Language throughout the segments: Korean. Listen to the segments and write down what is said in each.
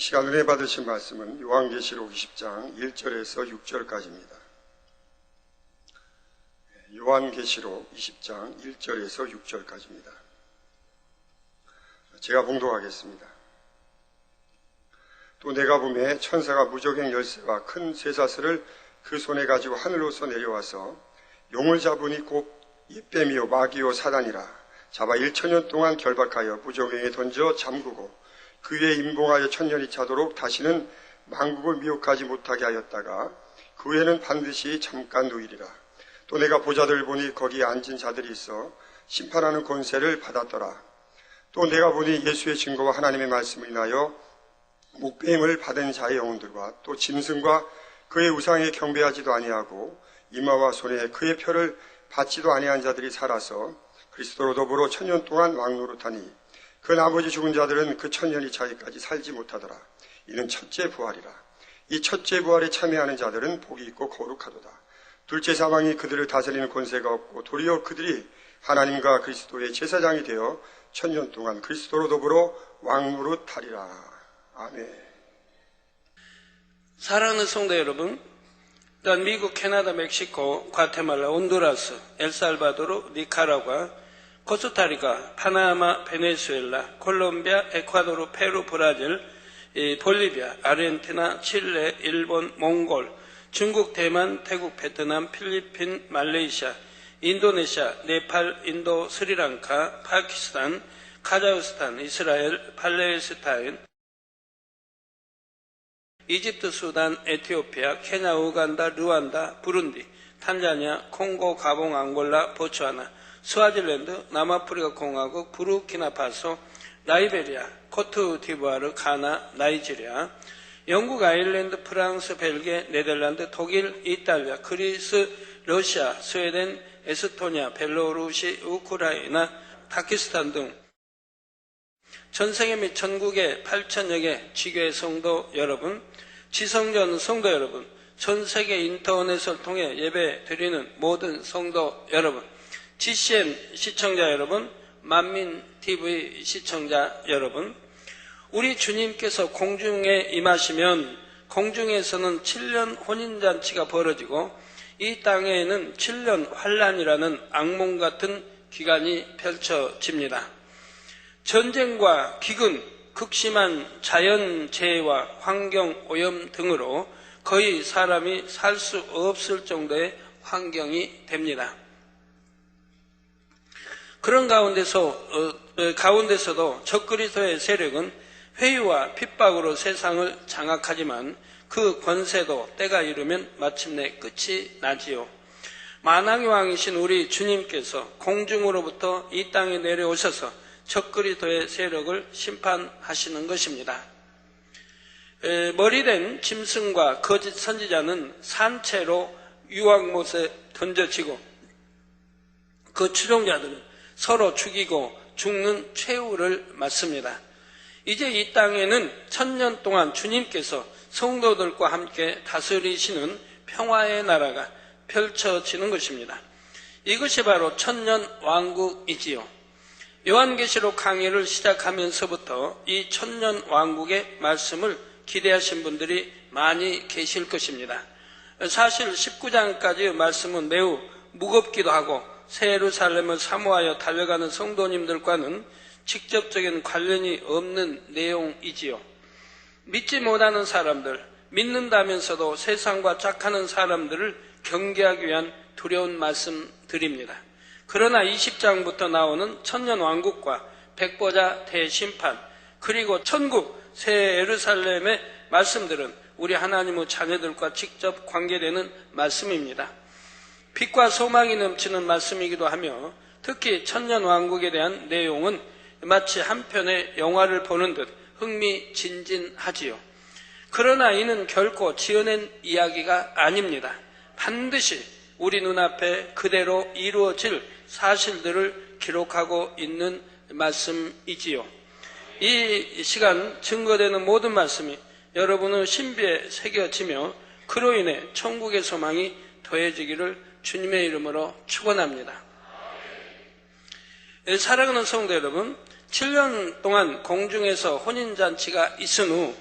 시간 은혜 받으신 말씀은 요한계시록 20장 1절에서 6절까지입니다. 요한계시록 20장 1절에서 6절까지입니다. 제가 봉독하겠습니다. 또 내가 보매 천사가 무저갱 열쇠와 큰 쇠사슬을 그 손에 가지고 하늘로서 내려와서 용을 잡으니 곧 잇뱀이요 마귀요 사단이라 잡아 1000년 동안 결박하여 무저갱에 던져 잠그고 그 위에 임봉하여 1000년이 차도록 다시는 만국을 미혹하지 못하게 하였다가 그 후에는 반드시 잠깐 누이리라. 또 내가 보자들 보니 거기에 앉은 자들이 있어 심판하는 권세를 받았더라. 또 내가 보니 예수의 증거와 하나님의 말씀을 인하여 목배임을 받은 자의 영혼들과 또 짐승과 그의 우상에 경배하지도 아니하고 이마와 손에 그의 표를 받지도 아니한 자들이 살아서 그리스도로 더불어 1000년 동안 왕노릇하니 그 나머지 죽은 자들은 그 1000년이 차기까지 살지 못하더라. 이는 첫째 부활이라. 이 첫째 부활에 참여하는 자들은 복이 있고 거룩하도다. 둘째 사망이 그들을 다스리는 권세가 없고 도리어 그들이 하나님과 그리스도의 제사장이 되어 1000년 동안 그리스도로 더불어 왕노릇하리라. 아멘. 사랑하는 성도 여러분, 또한 미국, 캐나다, 멕시코, 과테말라, 온두라스, 엘살바도르, 니카라과, 코스타리카, 파나마, 베네수엘라, 콜롬비아, 에콰도르, 페루, 브라질, 볼리비아, 아르헨티나, 칠레, 일본, 몽골, 중국, 대만, 태국, 베트남, 필리핀, 말레이시아, 인도네시아, 네팔, 인도, 스리랑카, 파키스탄, 카자흐스탄, 이스라엘, 팔레스타인, 이집트, 수단, 에티오피아, 케냐, 우간다, 루안다, 부룬디, 탄자니아, 콩고, 가봉, 앙골라, 보츠와나, 스와질랜드, 남아프리카 공화국, 부르키나파소, 라이베리아, 코트디부아르, 가나, 나이지리아, 영국, 아일랜드, 프랑스, 벨기에, 네덜란드, 독일, 이탈리아, 그리스, 러시아, 스웨덴, 에스토니아, 벨로루시, 우크라이나, 파키스탄 등 전 세계 및 전국의 8천여 개 지교회 성도 여러분, 지성전 성도 여러분, 전 세계 인터넷을 통해 예배 드리는 모든 성도 여러분, GCN 시청자 여러분, 만민TV 시청자 여러분, 우리 주님께서 공중에 임하시면 공중에서는 7년 혼인잔치가 벌어지고 이 땅에는 7년 환란이라는 악몽 같은 기간이 펼쳐집니다. 전쟁과 기근, 극심한 자연재해와 환경오염 등으로 거의 사람이 살 수 없을 정도의 환경이 됩니다. 그런 가운데서도 적그리스도의 세력은 회유와 핍박으로 세상을 장악하지만 그 권세도 때가 이르면 마침내 끝이 나지요. 만왕의 왕이신 우리 주님께서 공중으로부터 이 땅에 내려오셔서 적그리스도의 세력을 심판하시는 것입니다. 머리된 짐승과 거짓 선지자는 산채로 유황못에 던져지고 그 추종자들은 서로 죽이고 죽는 최후를 맞습니다. 이제 이 땅에는 1000년 동안 주님께서 성도들과 함께 다스리시는 평화의 나라가 펼쳐지는 것입니다. 이것이 바로 1000년 왕국이지요. 요한계시록 강의를 시작하면서부터 이 1000년 왕국의 말씀을 기대하신 분들이 많이 계실 것입니다. 사실 19장까지의 말씀은 매우 무겁기도 하고 새 예루살렘을 사모하여 달려가는 성도님들과는 직접적인 관련이 없는 내용이지요. 믿지 못하는 사람들, 믿는다면서도 세상과 짝하는 사람들을 경계하기 위한 두려운 말씀드립니다. 그러나 20장부터 나오는 천년 왕국과 백보자 대심판, 그리고 천국 새 예루살렘의 말씀들은 우리 하나님의 자녀들과 직접 관계되는 말씀입니다. 빛과 소망이 넘치는 말씀이기도 하며 특히 천년 왕국에 대한 내용은 마치 한 편의 영화를 보는 듯 흥미진진하지요. 그러나 이는 결코 지어낸 이야기가 아닙니다. 반드시 우리 눈앞에 그대로 이루어질 사실들을 기록하고 있는 말씀이지요. 이 시간 증거되는 모든 말씀이 여러분의 신비에 새겨지며 그로 인해 천국의 소망이 더해지기를 주님의 이름으로 축원합니다. 사랑하는 성도 여러분, 7년 동안 공중에서 혼인잔치가 있은 후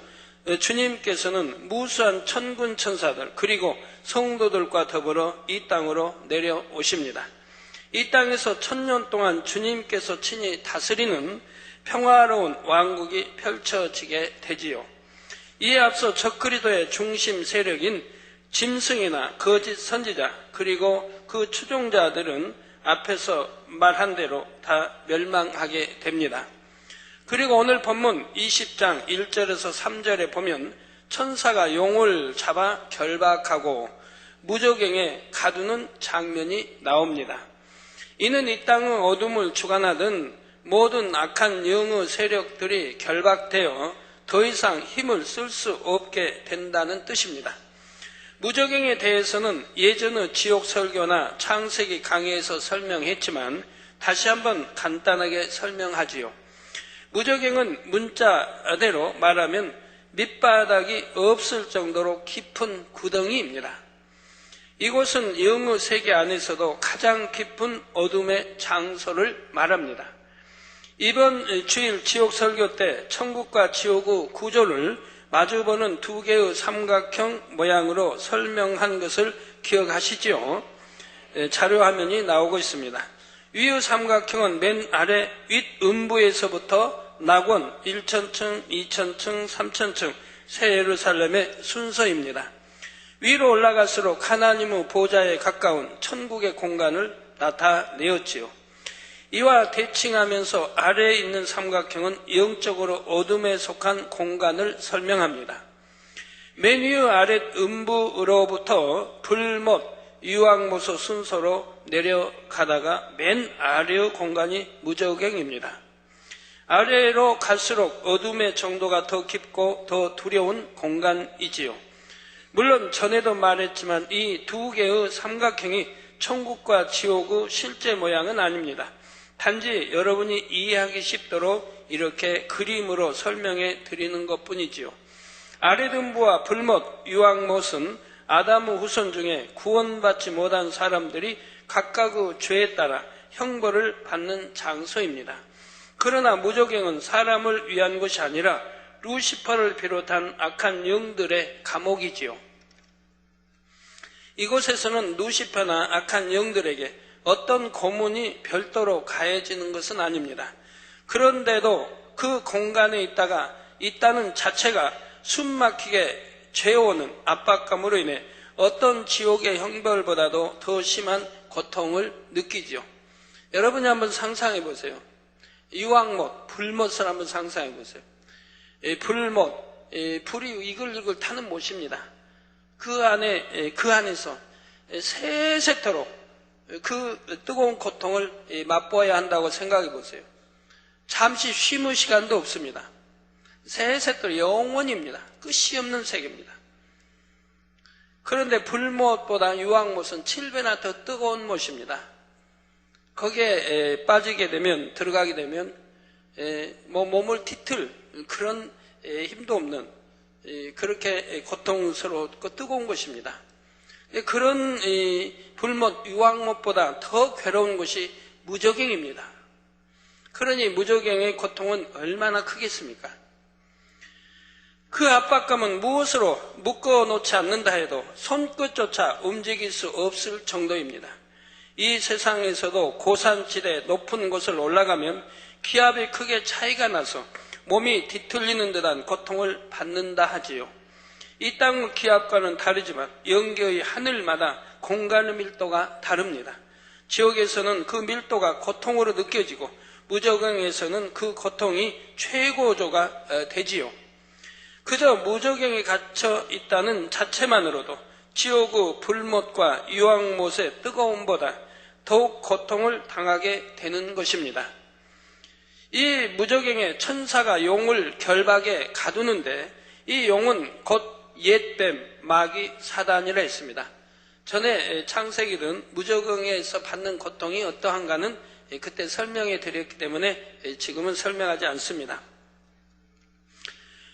주님께서는 무수한 천군 천사들 그리고 성도들과 더불어 이 땅으로 내려오십니다. 이 땅에서 1000년 동안 주님께서 친히 다스리는 평화로운 왕국이 펼쳐지게 되지요. 이에 앞서 적그리스도의 중심 세력인 짐승이나 거짓 선지자 그리고 그 추종자들은 앞에서 말한 대로 다 멸망하게 됩니다. 그리고 오늘 본문 20장 1절에서 3절에 보면 천사가 용을 잡아 결박하고 무저갱에 가두는 장면이 나옵니다. 이는 이 땅의 어둠을 주관하던 모든 악한 영의 세력들이 결박되어 더 이상 힘을 쓸 수 없게 된다는 뜻입니다. 무저갱에 대해서는 예전의 지옥 설교나 창세기 강의에서 설명했지만 다시 한번 간단하게 설명하지요. 무저갱은 문자대로 말하면 밑바닥이 없을 정도로 깊은 구덩이입니다. 이곳은 영의 세계 안에서도 가장 깊은 어둠의 장소를 말합니다. 이번 주일 지옥 설교 때 천국과 지옥의 구조를 마주보는 두 개의 삼각형 모양으로 설명한 것을 기억하시죠? 자료화면이 나오고 있습니다. 위의 삼각형은 맨 아래 윗음부에서부터 낙원 1000층, 2000층, 3000층 새 예루살렘의 순서입니다. 위로 올라갈수록 하나님의 보좌에 가까운 천국의 공간을 나타내었지요. 이와 대칭하면서 아래에 있는 삼각형은 영적으로 어둠에 속한 공간을 설명합니다. 맨 위의 아랫 음부로부터 불못, 유황모소 순서로 내려가다가 맨 아래의 공간이 무저갱입니다. 아래로 갈수록 어둠의 정도가 더 깊고 더 두려운 공간이지요. 물론 전에도 말했지만 이 두 개의 삼각형이 천국과 지옥의 실제 모양은 아닙니다. 단지 여러분이 이해하기 쉽도록 이렇게 그림으로 설명해 드리는 것뿐이지요. 아랫음부와 불못, 유황못은 아담의 후손 중에 구원받지 못한 사람들이 각각의 죄에 따라 형벌을 받는 장소입니다. 그러나 무저갱은 사람을 위한 것이 아니라 루시퍼를 비롯한 악한 영들의 감옥이지요. 이곳에서는 루시퍼나 악한 영들에게 어떤 고문이 별도로 가해지는 것은 아닙니다. 그런데도 그 공간에 있다는 자체가 숨막히게 죄오는 압박감으로 인해 어떤 지옥의 형벌보다도 더 심한 고통을 느끼죠. 여러분이 한번 상상해 보세요. 유황못, 불못을 한번 상상해 보세요. 불못, 불이 이글이글 타는 못입니다. 그 안에서 세세토록 그 뜨거운 고통을 맛보아야 한다고 생각해 보세요. 잠시 쉼의 시간도 없습니다. 세세토록 영원입니다. 끝이 없는 세계입니다. 그런데 불못보다 유황못은 7배나 더 뜨거운 못입니다. 거기에 들어가게 되면 몸을 뒤틀 그런 힘도 없는 그렇게 고통스럽고 뜨거운 것입니다. 그런 불못, 유황못보다 더 괴로운 것이 무저갱입니다. 그러니 무저갱의 고통은 얼마나 크겠습니까? 그 압박감은 무엇으로 묶어놓지 않는다 해도 손끝조차 움직일 수 없을 정도입니다. 이 세상에서도 고산지대 높은 곳을 올라가면 기압이 크게 차이가 나서 몸이 뒤틀리는 듯한 고통을 받는다 하지요. 이 땅의 기압과는 다르지만 영계의 하늘마다 공간의 밀도가 다릅니다. 지옥에서는 그 밀도가 고통으로 느껴지고 무저갱에서는 그 고통이 최고조가 되지요. 그저 무저갱에 갇혀 있다는 자체만으로도 지옥의 불못과 유황못의 뜨거움보다 더욱 고통을 당하게 되는 것입니다. 이 무저갱에 천사가 용을 결박에 가두는데 이 용은 곧 옛뱀, 마귀, 사단이라 했습니다. 전에 창세기는 무저갱에서 받는 고통이 어떠한가는 그때 설명해 드렸기 때문에 지금은 설명하지 않습니다.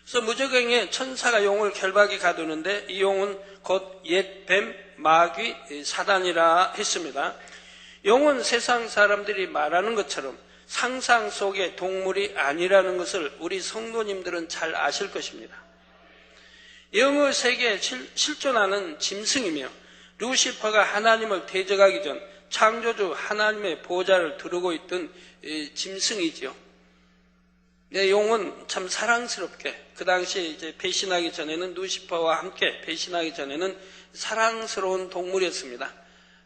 그래서 무저갱에 천사가 용을 결박에 가두는데 이 용은 곧 옛뱀, 마귀, 사단이라 했습니다. 용은 세상 사람들이 말하는 것처럼 상상 속의 동물이 아니라는 것을 우리 성도님들은 잘 아실 것입니다. 영의 세계에 실존하는 짐승이며 루시퍼가 하나님을 대적하기 전 창조주 하나님의 보좌를 두르고 있던 짐승이지요. 용은 참 사랑스럽게 그 당시에 이제 배신하기 전에는 루시퍼와 함께 배신하기 전에는 사랑스러운 동물이었습니다.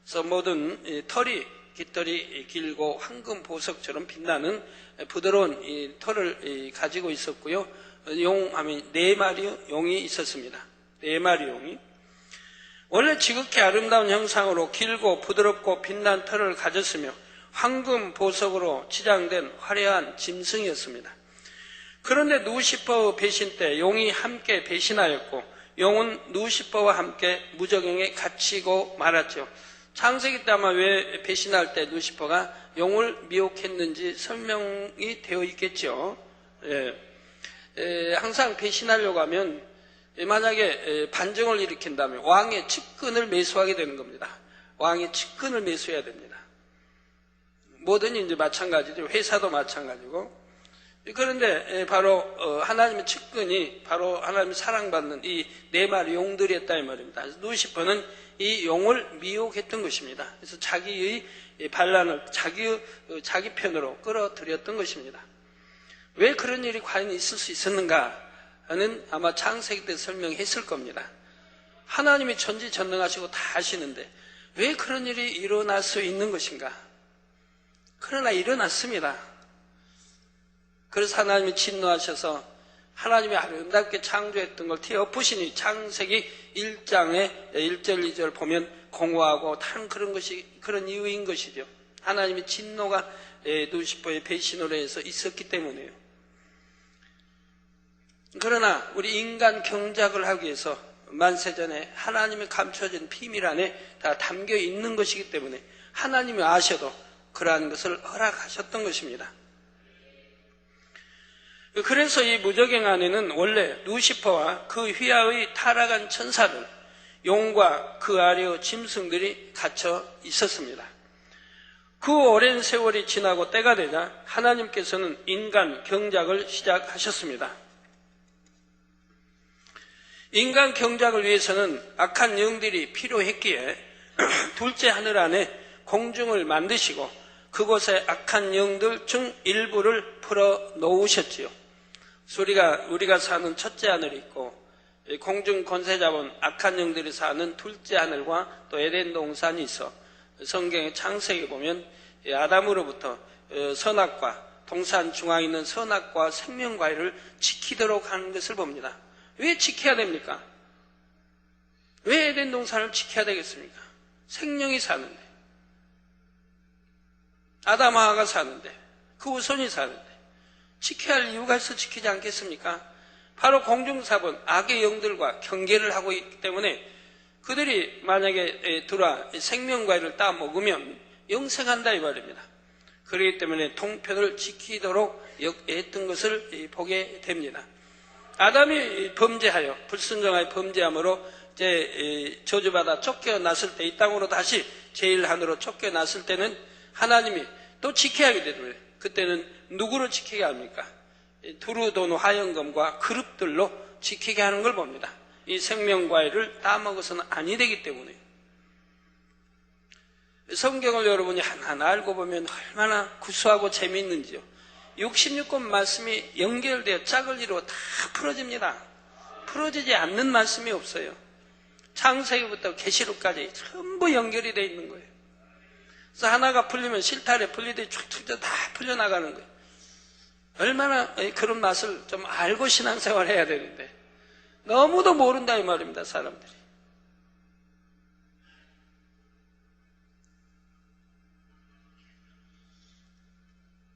그래서 모든 털이 깃털이 길고 황금 보석처럼 빛나는 부드러운 이 털을 가지고 있었고요. 용하면 4마리 용이 있었습니다. 4마리 용이. 원래 지극히 아름다운 형상으로 길고 부드럽고 빛난 털을 가졌으며 황금 보석으로 치장된 화려한 짐승이었습니다. 그런데 루시퍼의 배신 때 용이 함께 배신하였고 용은 루시퍼와 함께 무저갱에 갇히고 말았죠. 창세기 때 아마 왜 배신할 때 루시퍼가 용을 미혹했는지 설명이 되어 있겠죠. 항상 배신하려고 하면 만약에 반정을 일으킨다면 왕의 측근을 매수하게 되는 겁니다. 왕의 측근을 매수해야 됩니다. 뭐든지 이제 마찬가지죠. 회사도 마찬가지고. 그런데 바로 하나님의 측근이 바로 하나님의 사랑받는 이 4마리 용들이었다 이 말입니다. 루시퍼는 이 용을 미혹했던 것입니다. 그래서 자기의 반란을 자기 편으로 끌어들였던 것입니다. 왜 그런 일이 과연 있을 수 있었는가는 아마 창세기 때 설명했을 겁니다. 하나님이 전지전능하시고 다 아시는데 왜 그런 일이 일어날 수 있는 것인가? 그러나 일어났습니다. 그래서 하나님이 진노하셔서 하나님이 아름답게 창조했던 걸 뒤엎으시니 창세기 1장의 1절 2절 보면 공허하고 다른 그런 이유인 것이죠. 하나님의 진노가 루시퍼의 배신으로 해서 있었기 때문에요. 그러나 우리 인간 경작을 하기 위해서 만세전에 하나님이 감춰진 비밀 안에 다 담겨 있는 것이기 때문에 하나님이 아셔도 그러한 것을 허락하셨던 것입니다. 그래서 이 무저갱 안에는 원래 루시퍼와 그 휘하의 타락한 천사들, 용과 그 아래의 짐승들이 갇혀 있었습니다. 그 오랜 세월이 지나고 때가 되자 하나님께서는 인간 경작을 시작하셨습니다. 인간 경작을 위해서는 악한 영들이 필요했기에 둘째 하늘 안에 공중을 만드시고 그곳에 악한 영들 중 일부를 풀어 놓으셨지요. 우리가 사는 첫째 하늘이 있고 공중 권세 잡은 악한 영들이 사는 둘째 하늘과 또 에덴 동산이 있어 성경의 창세기 보면 아담으로부터 선악과 동산 중앙에 있는 선악과 생명과일을 지키도록 하는 것을 봅니다. 왜 지켜야 됩니까? 왜 에덴 동산을 지켜야 되겠습니까? 생명이 사는데, 아담 하와가 사는데, 그 후손이 사는데 지켜야 할 이유가 있어 지키지 않겠습니까? 바로 공중사본 악의 영들과 경계를 하고 있기 때문에 그들이 만약에 들어와 생명과일을 따 먹으면 영생한다 이 말입니다. 그렇기 때문에 통편을 지키도록 했던 것을 보게 됩니다. 아담이 범죄하여 불순종하여 범죄함으로 이제 저주받아 쫓겨났을 때 이 땅으로 다시 제1하늘로 쫓겨났을 때는 하나님이 또 지켜야 하게 되는 거예요. 그때는 누구로 지키게 합니까? 두루돈 화영검과 그룹들로 지키게 하는 걸 봅니다. 이 생명과일을 따먹어서는 아니 되기 때문에. 성경을 여러분이 하나하나 알고 보면 얼마나 구수하고 재미있는지요. 66권 말씀이 연결되어 짝을 이루어 다 풀어집니다. 풀어지지 않는 말씀이 없어요. 창세기부터 계시록까지 전부 연결이 되어 있는 거예요. 그래서 하나가 풀리면 실타래 풀리듯이 쫙쫙 다 풀려나가는 거예요. 얼마나 그런 맛을 좀 알고 신앙생활 해야 되는데 너무도 모른다 이 말입니다. 사람들이.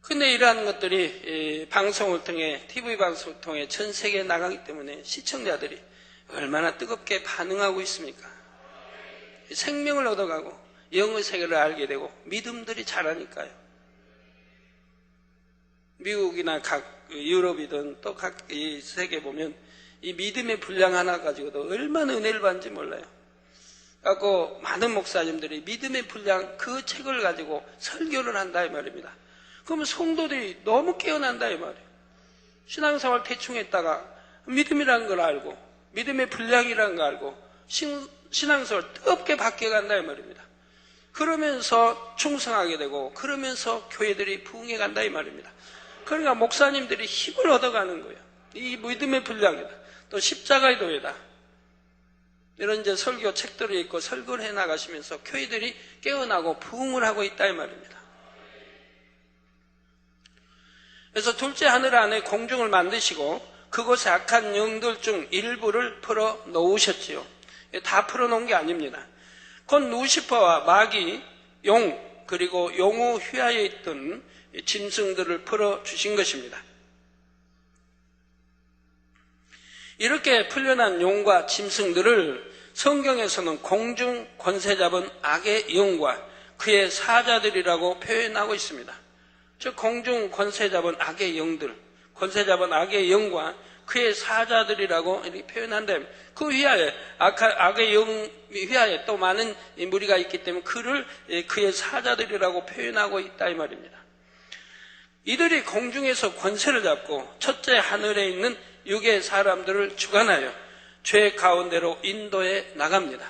근데 이러한 것들이 방송을 통해 TV 방송을 통해 전 세계에 나가기 때문에 시청자들이 얼마나 뜨겁게 반응하고 있습니까? 생명을 얻어가고 영의 세계를 알게 되고 믿음들이 자라니까요. 미국이나 각 유럽이든 또 각 세계 보면 이 믿음의 분량 하나 가지고도 얼마나 은혜를 받는지 몰라요. 그래서 많은 목사님들이 믿음의 분량 그 책을 가지고 설교를 한다 이 말입니다. 그러면 성도들이 너무 깨어난다 이 말이에요. 신앙생활 대충 했다가 믿음이라는 걸 알고 믿음의 분량이라는 거 알고 신앙생활 뜨겁게 바뀌어간다 이 말입니다. 그러면서 충성하게 되고 그러면서 교회들이 부흥해 간다 이 말입니다. 그러니까 목사님들이 힘을 얻어가는 거예요. 이 믿음의 분량이다. 또 십자가의 도회다. 이런 이제 설교 책들을 읽고 설교를 해 나가시면서 교회들이 깨어나고 부흥을 하고 있다 이 말입니다. 그래서 둘째 하늘 안에 공중을 만드시고 그곳에 악한 영들 중 일부를 풀어 놓으셨지요. 다 풀어 놓은 게 아닙니다. 곧 루시퍼와 마귀, 용, 그리고 용후 휘하에 있던 짐승들을 풀어 주신 것입니다. 이렇게 풀려난 용과 짐승들을 성경에서는 공중 권세 잡은 악의 영과 그의 사자들이라고 표현하고 있습니다. 즉 공중 권세 잡은 악의 영들, 권세 잡은 악의 영과 그의 사자들이라고 이렇게 표현한다면 그 휘하에 악의 영 휘하에 또 많은 무리가 있기 때문에 그를 그의 사자들이라고 표현하고 있다 이 말입니다. 이들이 공중에서 권세를 잡고 첫째 하늘에 있는 육의 사람들을 주관하여 죄 가운데로 인도해 나갑니다.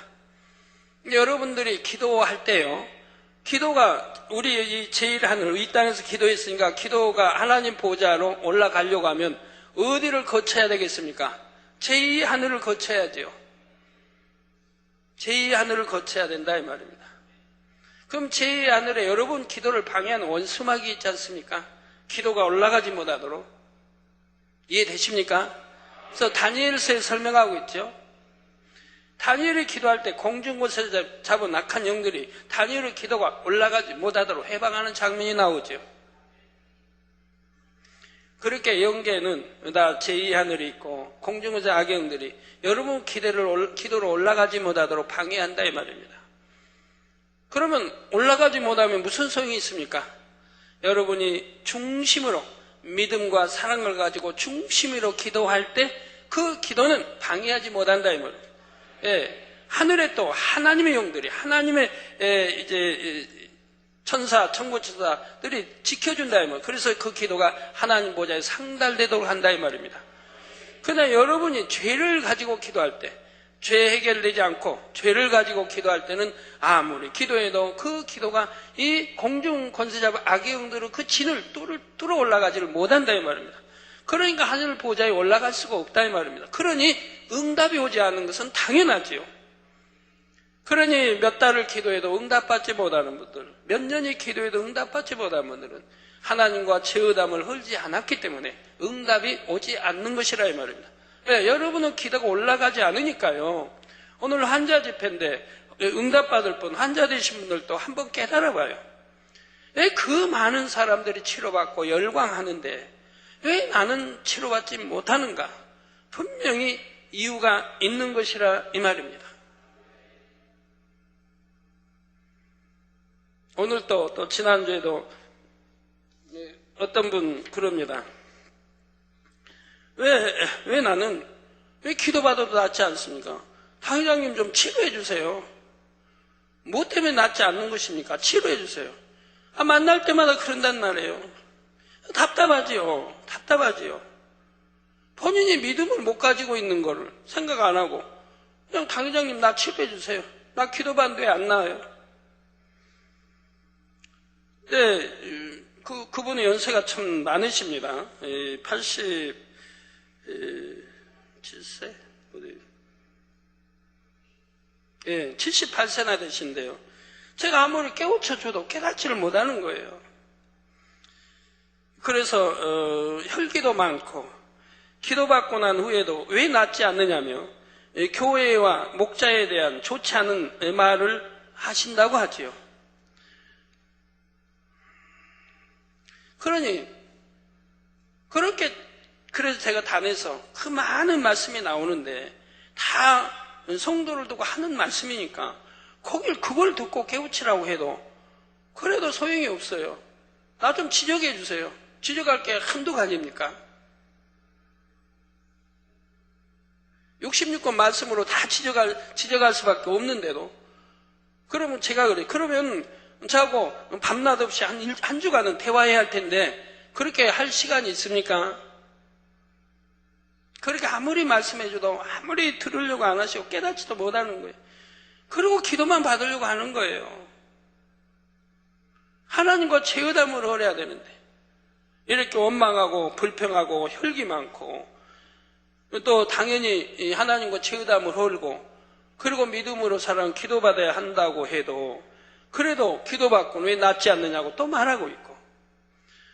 여러분들이 기도할 때요, 기도가 우리 이 제1하늘 이 땅에서 기도했으니까 기도가 하나님 보좌로 올라가려고 하면 어디를 거쳐야 되겠습니까? 제2하늘을 거쳐야죠. 제2하늘을 거쳐야 된다 이 말입니다. 그럼 제2하늘에 여러분 기도를 방해하는 원수막이 있지 않습니까? 기도가 올라가지 못하도록. 이해되십니까? 그래서 다니엘서에 설명하고 있죠. 다니엘이 기도할 때 공중곳에서 잡은 악한 영들이 다니엘의 기도가 올라가지 못하도록 해방하는 장면이 나오죠. 그렇게 영계는 다 제2하늘이 있고 공중에서 악의 영들이 여러분 기도로 올라가지 못하도록 방해한다 이 말입니다. 그러면 올라가지 못하면 무슨 소용이 있습니까? 여러분이 중심으로 믿음과 사랑을 가지고 중심으로 기도할 때 그 기도는 방해하지 못한다 이 말입니다. 예, 하늘에 또 하나님의 영들이 하나님의 이제 천사, 천군천사들이 지켜준다 이 말. 그래서 그 기도가 하나님 보좌에 상달되도록 한다 이 말입니다. 그러나 여러분이 죄를 가지고 기도할 때, 죄 해결되지 않고 죄를 가지고 기도할 때는 아무리 기도해도 그 기도가 이 공중 권세 잡은 악의 영들은 그 진을 뚫어 올라가지를 못한다 이 말입니다. 그러니까 하늘 보좌에 올라갈 수가 없다 이 말입니다. 그러니 응답이 오지 않는 것은 당연하지요. 그러니 몇 달을 기도해도 응답받지 못하는 분들, 몇 년이 기도해도 응답받지 못하는 분들은 하나님과 죄의담을 헐지 않았기 때문에 응답이 오지 않는 것이라 이 말입니다. 네, 여러분은 기도가 올라가지 않으니까요. 오늘 환자 집회인데 응답받을 분, 환자 되신 분들도 한번 깨달아봐요. 왜 그 많은 사람들이 치료받고 열광하는데 왜 나는 치료받지 못하는가? 분명히 이유가 있는 것이라 이 말입니다. 오늘 또 지난주에도 어떤 분 그럽니다. 왜 나는 왜 기도받아도 낫지 않습니까? 당 회장님 좀 치료해 주세요. 뭐 때문에 낫지 않는 것입니까? 치료해 주세요. 만날 때마다 그런단 말이에요. 답답하지요. 본인이 믿음을 못 가지고 있는 거를 생각 안 하고 그냥 당 회장님 나 치료해 주세요. 나 기도받는데 왜 안 나와요? 네, 그분의 연세가 참 많으십니다. 87세? 78세나 되신데요. 제가 아무리 깨우쳐줘도 깨닫지를 못하는 거예요. 그래서 혈기도 많고 기도받고 난 후에도 왜 낫지 않느냐며 교회와 목자에 대한 좋지 않은 말을 하신다고 하지요. 그래서 제가 단에서 그 많은 말씀이 나오는데 다 성도를 두고 하는 말씀이니까 그걸 듣고 깨우치라고 해도 그래도 소용이 없어요. 나 좀 지적해 주세요. 지적할 게 한두 가지입니까? 66권 말씀으로 다 지적할 수밖에 없는데도 그러면 제가 그래. 그러면 저하고 밤낮 없이 한 주간은 대화해야 할 텐데 그렇게 할 시간이 있습니까? 그렇게 아무리 말씀해줘도 아무리 들으려고 안 하시고 깨닫지도 못하는 거예요. 그리고 기도만 받으려고 하는 거예요. 하나님과 죄의담을 벌여야 되는데 이렇게 원망하고 불평하고 혈기 많고 또 당연히 하나님과 죄의담을 헐고 그리고 믿음으로 살아는 기도받아야 한다고 해도 그래도 기도받고는 왜 낫지 않느냐고 또 말하고 있고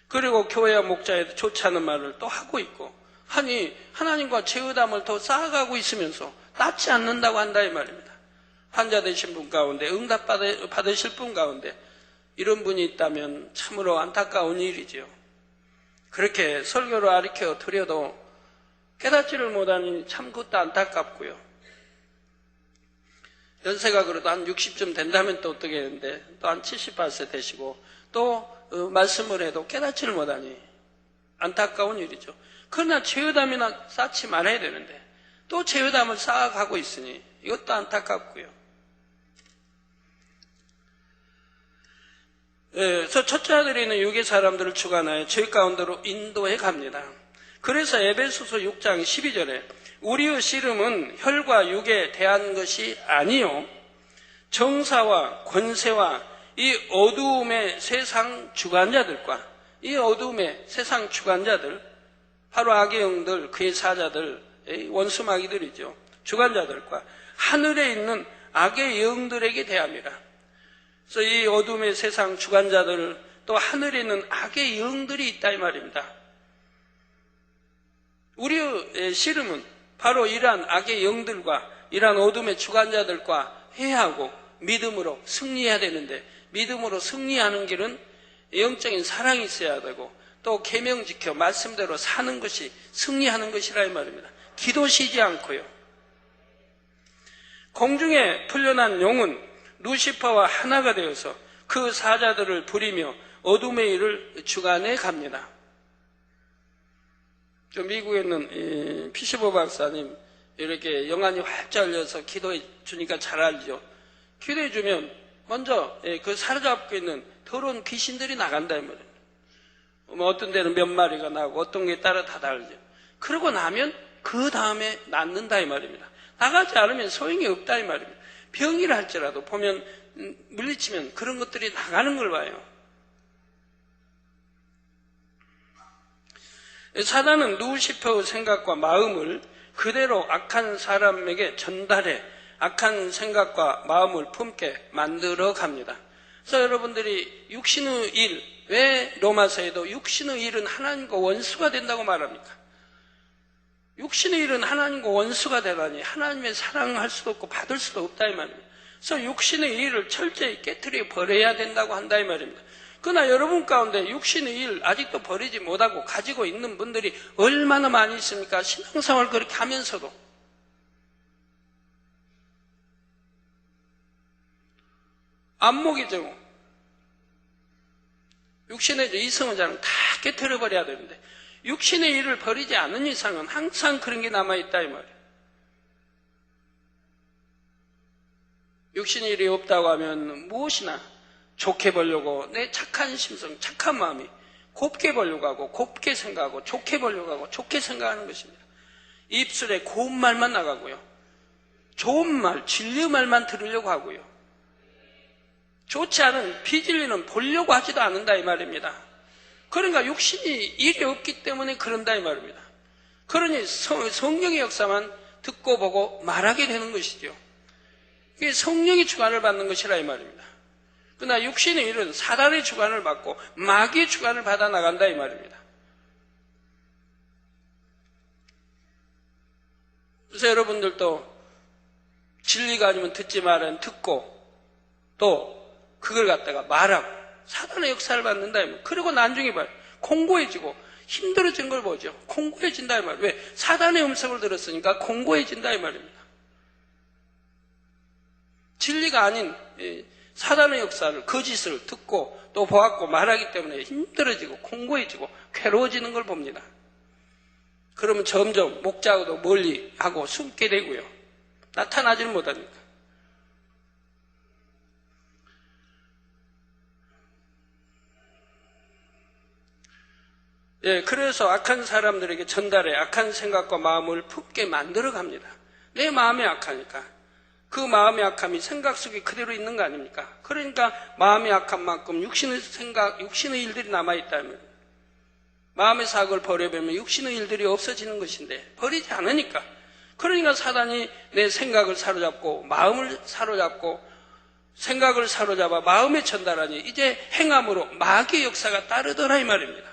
그리고 교회와 목자에도 좋지 않은 말을 또 하고 있고 하니 하나님과 죄의담을 더 쌓아가고 있으면서 낫지 않는다고 한다 이 말입니다. 환자 되신 분 가운데 응답 받으실 분 가운데 이런 분이 있다면 참으로 안타까운 일이지요. 그렇게 설교를 가르쳐 드려도 깨닫지를 못하니 참 그것도 안타깝고요. 연세가 그래도 한 60쯤 된다면 또 어떻게 했는데 또 한 78세 되시고 또 말씀을 해도 깨닫지를 못하니 안타까운 일이죠. 그러나 죄의담이나 쌓지 말아야 되는데 또 죄의담을 쌓아가고 있으니 이것도 안타깝고요. 그래서 첫째 아들이 있는 유괴 사람들을 주관하여 죄 가운데로 인도해 갑니다. 그래서 에베소서 6장 12절에 우리의 씨름은 혈과 육에 대한 것이 아니요 정사와 권세와 이 어두움의 세상 주관자들과 이 어두움의 세상 주관자들 바로 악의 영들 그의 사자들 원수 마귀들이죠. 주관자들과 하늘에 있는 악의 영들에게 대함이라. 그래서 이 어둠의 세상 주관자들 또 하늘에 있는 악의 영들이 있다 이 말입니다. 우리의 씨름은 바로 이러한 악의 영들과 이러한 어둠의 주관자들과 회하고 믿음으로 승리해야 되는데 믿음으로 승리하는 길은 영적인 사랑이 있어야 되고 또 계명 지켜 말씀대로 사는 것이 승리하는 것이라 이 말입니다. 기도 쉬지 않고요. 공중에 풀려난 용은 루시퍼와 하나가 되어서 그 사자들을 부리며 어둠의 일을 주관해 갑니다. 미국에 있는 피시보 박사님 이렇게 영안이 활짝 열려서 기도해 주니까 잘 알죠. 기도해 주면 먼저 그 사로잡고 있는 더러운 귀신들이 나간다 이 말이에요. 어떤 데는 몇 마리가 나고 어떤 게 따라 다 다르죠. 그러고 나면 그 다음에 낫는다 이 말입니다. 나가지 않으면 소용이 없다 이 말입니다. 병이라 할지라도 보면 물리치면 그런 것들이 나가는 걸 봐요. 사단은 루시퍼의 생각과 마음을 그대로 악한 사람에게 전달해 악한 생각과 마음을 품게 만들어 갑니다. 그래서 여러분들이 육신의 일, 왜 로마서에도 육신의 일은 하나님과 원수가 된다고 말합니까? 육신의 일은 하나님과 원수가 되다니 하나님의 사랑할 수도 없고 받을 수도 없다 이 말입니다. 그래서 육신의 일을 철저히 깨트려 버려야 된다고 한다 이 말입니다. 그러나 여러분 가운데 육신의 일 아직도 버리지 못하고 가지고 있는 분들이 얼마나 많이 있습니까? 신앙생활 그렇게 하면서도. 안목이죠. 육신의 이성의자는 다 깨트려 버려야 되는데 육신의 일을 버리지 않은 이상은 항상 그런 게 남아있다 이 말이에요. 육신의 일이 없다고 하면 무엇이나 좋게 보려고 내 착한 심성, 착한 마음이 곱게 보려고 하고 곱게 생각하고 좋게 보려고 하고 좋게 생각하는 것입니다. 입술에 고운 말만 나가고요. 좋은 말, 진리의 말만 들으려고 하고요. 좋지 않은 비진리는 보려고 하지도 않는다 이 말입니다. 그러니까 육신이 일이 없기 때문에 그런다 이 말입니다. 그러니 성령의 역사만 듣고 보고 말하게 되는 것이죠. 이게 성령의 주관을 받는 것이라 이 말입니다. 그러나 육신의 일은 사단의 주관을 받고 마귀의 주관을 받아 나간다 이 말입니다. 그래서 여러분들도 진리가 아니면 듣지 말아야 듣고 또 그걸 갖다가 말하고 사단의 역사를 받는다 이 말이에요. 그리고 나중에 봐요. 공고해지고 힘들어진 걸 보죠. 공고해진다 이 말이에요. 왜? 사단의 음성을 들었으니까 공고해진다 이 말입니다. 진리가 아닌 사단의 역사를 거짓을 듣고 또 보았고 말하기 때문에 힘들어지고 공고해지고 괴로워지는 걸 봅니다. 그러면 점점 목자하고도 멀리 하고 숨게 되고요. 나타나지는 못합니다. 그래서 악한 사람들에게 전달해 악한 생각과 마음을 품게 만들어 갑니다. 내 마음이 악하니까. 그 마음의 악함이 생각 속에 그대로 있는 거 아닙니까? 그러니까 마음의 악한 만큼 육신의 생각, 육신의 일들이 남아있다면, 마음의 사악을 버려보면 육신의 일들이 없어지는 것인데 버리지 않으니까. 그러니까 사단이 내 생각을 사로잡고 마음을 사로잡고 생각을 사로잡아 마음에 전달하니 이제 행함으로 마귀의 역사가 따르더라 이 말입니다.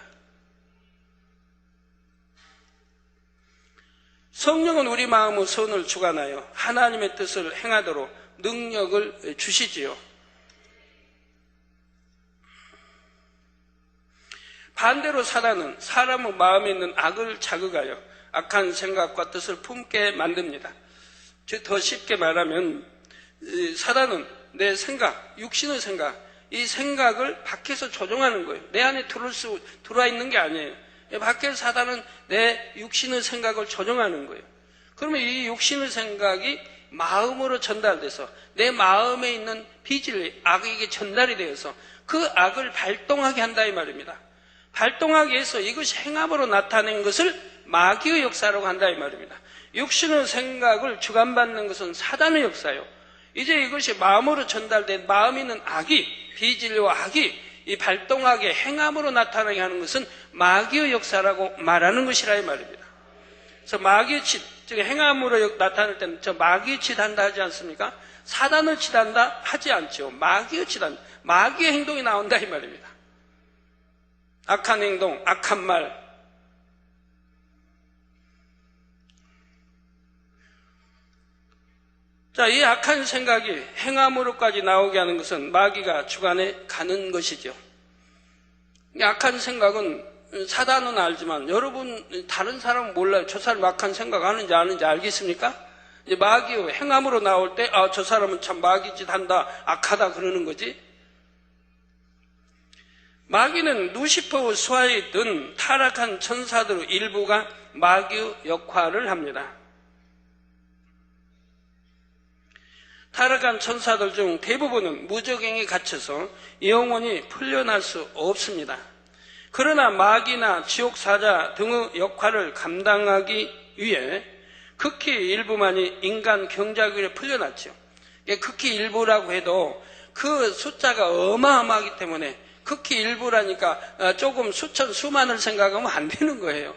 성령은 우리 마음의 선을 주관하여 하나님의 뜻을 행하도록 능력을 주시지요. 반대로 사단은 사람의 마음에 있는 악을 자극하여 악한 생각과 뜻을 품게 만듭니다. 즉 더 쉽게 말하면 사단은 내 생각, 육신의 생각, 이 생각을 밖에서 조종하는 거예요. 내 안에 들어와 있는 게 아니에요. 밖에서 사단은 내 육신의 생각을 조종하는 거예요. 그러면 이 육신의 생각이 마음으로 전달돼서 내 마음에 있는 비진리, 악에게 전달이 되어서 그 악을 발동하게 한다 이 말입니다. 발동하게 해서 이것이 행함으로 나타낸 것을 마귀의 역사라고 한다 이 말입니다. 육신의 생각을 주관받는 것은 사단의 역사예요. 이제 이것이 마음으로 전달된 마음에 있는 악이, 비진리와 악이 이 발동하게 행함으로 나타나게 하는 것은 마귀의 역사라고 말하는 것이라 이 말입니다. 그래서 마귀의 짓, 즉 행함으로 나타날 때는 저 마귀의 짓 한다 하지 않습니까? 사단을 짓한다 하지 않죠. 마귀의 짓 한다. 마귀의 행동이 나온다 이 말입니다. 악한 행동, 악한 말. 자, 이 악한 생각이 행함으로까지 나오게 하는 것은 마귀가 주관해 가는 것이죠. 이 악한 생각은 사단은 알지만 여러분 다른 사람은 몰라요. 저 사람 악한 생각 하는지 아는지 알겠습니까? 이제 마귀의 행함으로 나올 때 저 사람은 참 마귀짓 한다, 악하다 그러는 거지. 마귀는 루시퍼의 수하에 있던 타락한 천사들의 일부가 마귀의 역할을 합니다. 타락한 천사들 중 대부분은 무적행에 갇혀서 영원히 풀려날 수 없습니다. 그러나 마귀나 지옥사자 등의 역할을 감당하기 위해 극히 일부만이 인간 경작위에 풀려났죠. 극히 일부라고 해도 그 숫자가 어마어마하기 때문에 극히 일부라니까 조금 수천 수만을 생각하면 안 되는 거예요.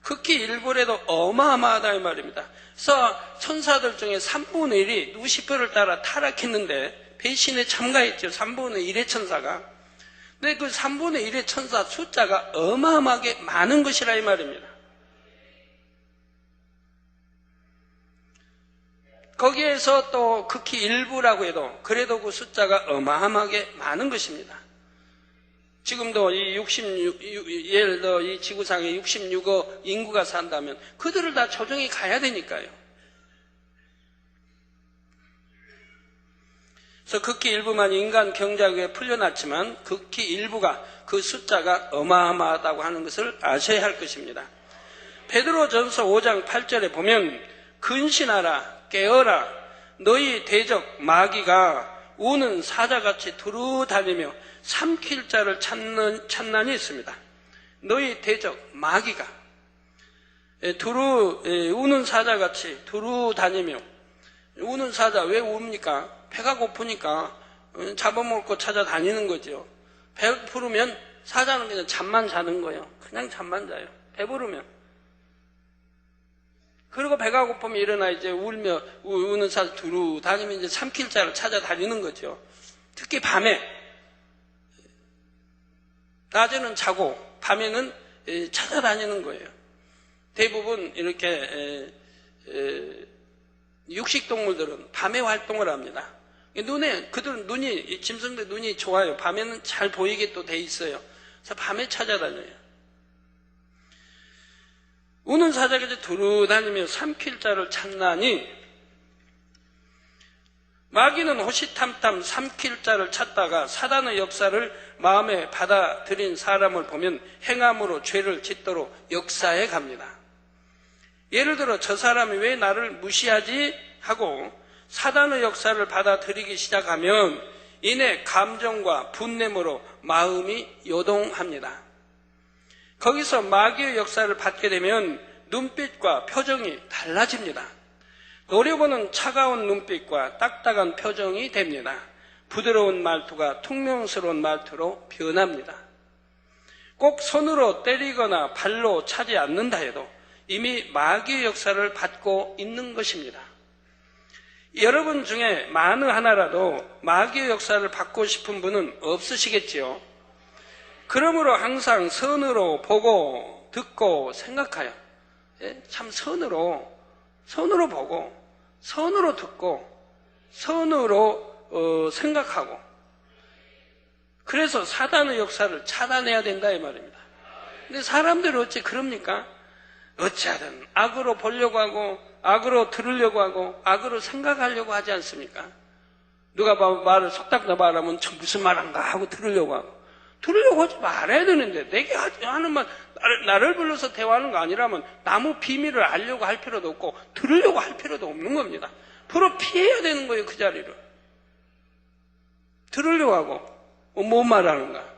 극히 일부라도 어마어마하다 이 말입니다. 그래서 천사들 중에 3분의 1이 루시퍼를 따라 타락했는데 배신에 참가했죠. 3분의 1의 천사가. 근데 그 3분의 1의 천사 숫자가 어마어마하게 많은 것이라 이 말입니다. 거기에서 또 극히 일부라고 해도 그래도 그 숫자가 어마어마하게 많은 것입니다. 지금도 예를 들어 이 지구상에 66억 인구가 산다면 그들을 다 조정해 가야 되니까요. 그래서 극히 일부만 인간 경작위에 풀려났지만 극히 일부가 그 숫자가 어마어마하다고 하는 것을 아셔야 할 것입니다. 베드로전서 5장 8절에 보면 근신하라 깨어라 너희 대적 마귀가 우는 사자같이 두루 다니며 삼킬 자를 찾는 찬난이 있습니다. 너희 대적 마귀가 우는 사자같이 두루 다니며 우는 사자 왜 웁니까? 배가 고프니까 잡아먹을 거 찾아다니는 거죠. 배부르면 사자는 그냥 잠만 자는 거예요. 그냥 잠만 자요. 배부르면. 그리고 배가 고프면 일어나 이제 울며 우는 사자 두루 다니면 이제 삼킬 자를 찾아다니는 거죠. 특히 밤에. 낮에는 자고 밤에는 찾아다니는 거예요. 대부분 이렇게 육식동물들은 밤에 활동을 합니다. 그들은 짐승들 눈이 좋아요. 밤에는 잘 보이게 또 돼 있어요. 그래서 밤에 찾아다녀요. 우는 사자가 이제 두루 다니며 삼킬 자를 찾나니 마귀는 호시탐탐 삼킬 자를 찾다가 사단의 역사를 마음에 받아들인 사람을 보면 행함으로 죄를 짓도록 역사해 갑니다. 예를 들어 저 사람이 왜 나를 무시하지 하고 사단의 역사를 받아들이기 시작하면 이내 감정과 분냄으로 마음이 요동합니다. 거기서 마귀의 역사를 받게 되면 눈빛과 표정이 달라집니다. 노려보는 차가운 눈빛과 딱딱한 표정이 됩니다. 부드러운 말투가 퉁명스러운 말투로 변합니다. 꼭 손으로 때리거나 발로 차지 않는다 해도 이미 마귀의 역사를 받고 있는 것입니다. 여러분 중에 만에 하나라도 마귀의 역사를 받고 싶은 분은 없으시겠지요. 그러므로 항상 선으로 보고 듣고 생각하여 참 선으로 보고 선으로 듣고 선으로 생각하고 그래서 사단의 역사를 차단해야 된다 이 말입니다. 근데 사람들이 어찌 그럽니까? 어찌하든 악으로 보려고 하고 악으로 들으려고 하고 악으로 생각하려고 하지 않습니까? 누가 말을 속닥다 말하면 저 무슨 말한가 하고 들으려고 하지 말아야 되는데 내게 하는 말 나를 불러서 대화하는 거 아니라면 나무 비밀을 알려고 할 필요도 없고 들으려고 할 필요도 없는 겁니다. 바로 피해야 되는 거예요. 그 자리를 들으려고 하고 뭐 말하는가?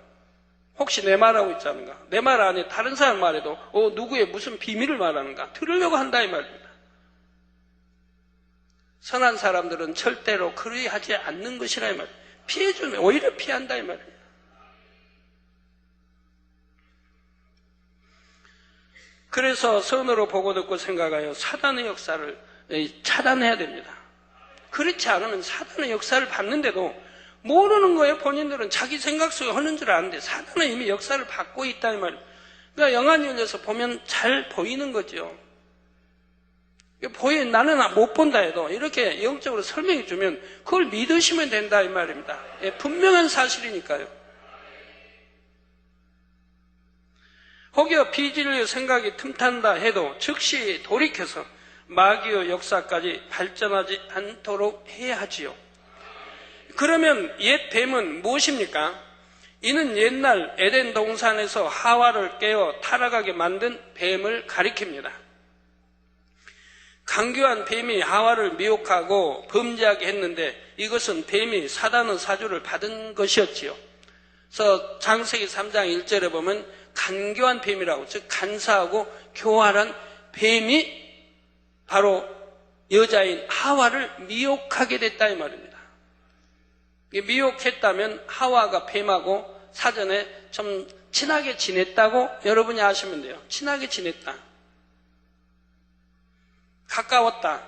혹시 내 말하고 있지 않은가? 내 말 안에 다른 사람 말해도 누구의 무슨 비밀을 말하는가? 들으려고 한다 이 말입니다. 선한 사람들은 절대로 그리하지 않는 것이라 이 말입니다. 피해주면 오히려 피한다 이 말입니다. 그래서 선으로 보고 듣고 생각하여 사단의 역사를 차단해야 됩니다. 그렇지 않으면 사단의 역사를 받는데도 모르는 거예요. 본인들은 자기 생각 속에 하는 줄 아는데 사단은 이미 역사를 받고 있다 이 말이에요. 그러니까 영안 열려서 보면 잘 보이는 거죠. 나는 못 본다 해도 이렇게 영적으로 설명해 주면 그걸 믿으시면 된다 이 말입니다. 분명한 사실이니까요. 혹여 비진리의 생각이 틈탄다 해도 즉시 돌이켜서 마귀의 역사까지 발전하지 않도록 해야 하지요. 그러면 옛 뱀은 무엇입니까? 이는 옛날 에덴 동산에서 하와를 깨어 타락하게 만든 뱀을 가리킵니다. 강교한 뱀이 하와를 미혹하고 범죄하게 했는데 이것은 뱀이 사단의 사주를 받은 것이었지요. 그래서 창세기 3장 1절에 보면 간교한 뱀이라고, 즉 간사하고 교활한 뱀이 바로 여자인 하와를 미혹하게 됐다 이 말입니다. 미혹했다면 하와가 뱀하고 사전에 좀 친하게 지냈다고 여러분이 아시면 돼요. 친하게 지냈다. 가까웠다.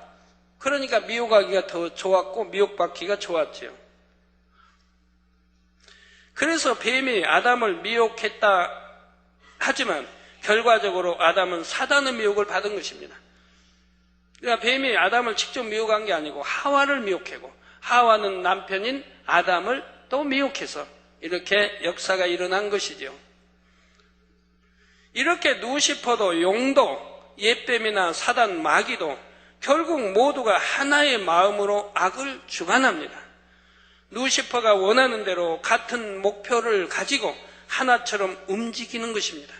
그러니까 미혹하기가 더 좋았고 미혹받기가 좋았지요. 그래서 뱀이 아담을 미혹했다 하지만 결과적으로 아담은 사단의 미혹을 받은 것입니다. 그러니까 뱀이 아담을 직접 미혹한 게 아니고 하와를 미혹하고 하와는 남편인 아담을 또 미혹해서 이렇게 역사가 일어난 것이죠. 이렇게 누시퍼도 용도 옛뱀이나 사단 마귀도 결국 모두가 하나의 마음으로 악을 주관합니다. 누시퍼가 원하는 대로 같은 목표를 가지고 하나처럼 움직이는 것입니다.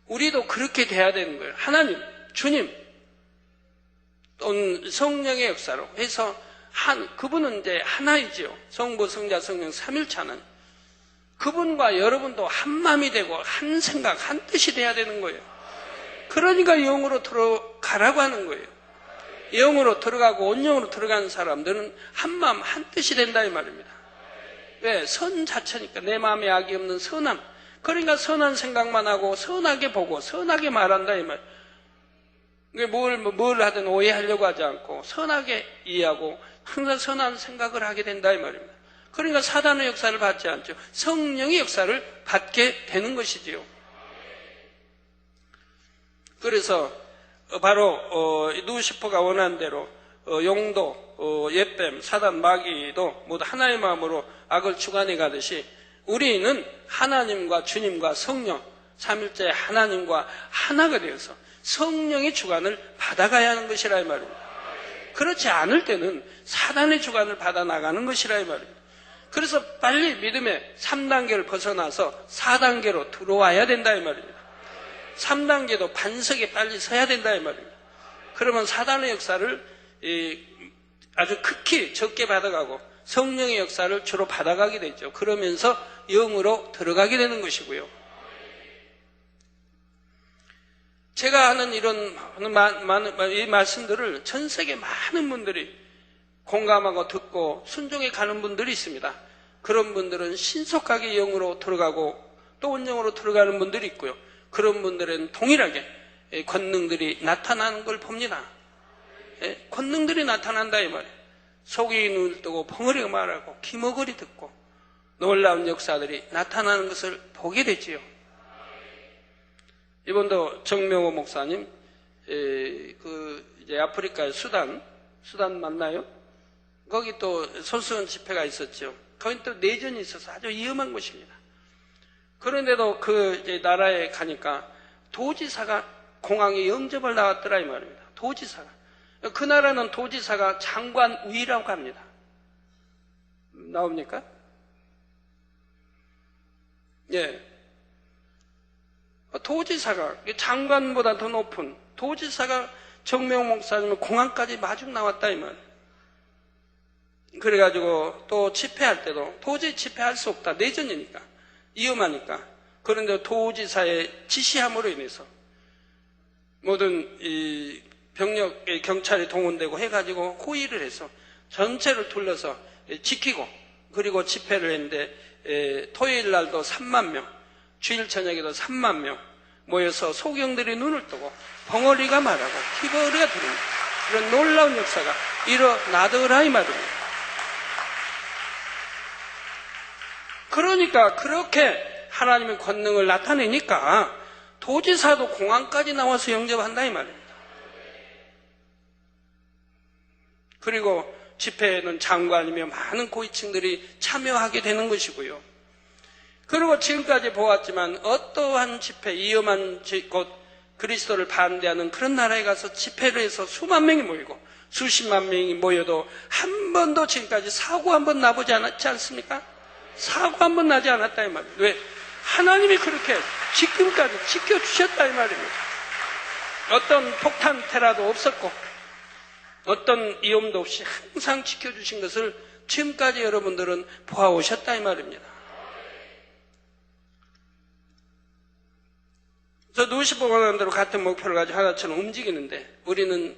우리도 그렇게 돼야 되는 거예요. 하나님, 주님, 또는 성령의 역사로 해서 그분은 이제 하나이지요. 성부, 성자, 성령 삼일차는 그분과 여러분도 한 마음이 되고 한 생각, 한 뜻이 돼야 되는 거예요. 그러니까 영으로 들어가라고 하는 거예요. 영으로 들어가고 온영으로 들어가는 사람들은 한 마음, 한 뜻이 된다 이 말입니다. 왜? 선 자체니까 내 마음에 악이 없는 선함. 그러니까 선한 생각만 하고 선하게 보고 선하게 말한다 이 말. 뭘 하든 오해하려고 하지 않고 선하게 이해하고 항상 선한 생각을 하게 된다 이 말입니다. 그러니까 사단의 역사를 받지 않죠. 성령의 역사를 받게 되는 것이지요. 그래서 바로 누시퍼가 원하는 대로 용도, 옛뱀, 사단, 마귀도 모두 하나의 마음으로 악을 주관해 가듯이 우리는 하나님과 주님과 성령, 삼일째 하나님과 하나가 되어서 성령의 주관을 받아가야 하는 것이라 이 말입니다. 그렇지 않을 때는 사단의 주관을 받아 나가는 것이라 이 말입니다. 그래서 빨리 믿음의 3단계를 벗어나서 4단계로 들어와야 된다 이 말입니다. 3단계도 반석에 빨리 서야 된다 이 말입니다. 그러면 사단의 역사를 아주 극히 적게 받아가고 성령의 역사를 주로 받아가게 되죠. 그러면서 영으로 들어가게 되는 것이고요. 제가 하는 이런 이 말씀들을 전 세계 많은 분들이 공감하고 듣고 순종해 가는 분들이 있습니다. 그런 분들은 신속하게 영으로 들어가고 또 온영으로 들어가는 분들이 있고요. 그런 분들은 동일하게 권능들이 나타나는 걸 봅니다. 권능들이 나타난다 이 말이에요. 속이 눈을 뜨고 벙어리가 말하고 기머거리 듣고 놀라운 역사들이 나타나는 것을 보게 되지요. 이번도 정명호 목사님, 이제 아프리카의 수단 맞나요? 거기 또 손수건 집회가 있었죠. 거기 또 내전이 있어서 아주 위험한 곳입니다. 그런데도 그 이제 나라에 가니까 도지사가 공항에 영접을 나왔더라 이 말입니다. 도지사가. 그 나라는 도지사가 장관 우위라고 합니다. 나옵니까? 예. 도지사가 장관보다 더 높은 도지사가 정명 목사님을 공항까지 마중 나왔다 이 말이에요. 그래가지고 또 집회할 때도 도저히 집회할 수 없다. 내전이니까 위험하니까. 그런데 도지사의 지시함으로 인해서 모든 이 병력 경찰이 동원되고 해가지고 호위를 해서 전체를 둘러서 지키고 그리고 집회를 했는데 토요일 날도 3만 명, 주일 저녁에도 3만 명 모여서 소경들이 눈을 뜨고 벙어리가 말하고 기버리가 들립니다. 이런 놀라운 역사가 일어나더라 이 말입니다. 그러니까 그렇게 하나님의 권능을 나타내니까 도지사도 공항까지 나와서 영접한다 이 말입니다. 그리고 집회에는 장관이며 많은 고위층들이 참여하게 되는 것이고요. 그리고 지금까지 보았지만 어떠한 집회, 위험한 곳 그리스도를 반대하는 그런 나라에 가서 집회를 해서 수만 명이 모이고 수십만 명이 모여도 한 번도 지금까지 사고 한 번 나보지 않았지 않습니까? 사고 한 번 나지 않았다 이 말이에요. 왜? 하나님이 그렇게 지금까지 지켜주셨다 이 말입니다. 어떤 폭탄 테러도 없었고 어떤 위험도 없이 항상 지켜주신 것을 지금까지 여러분들은 보아오셨다 이 말입니다. 저 누시 보관한대로 같은 목표를 가지고 하나처럼 움직이는데 우리는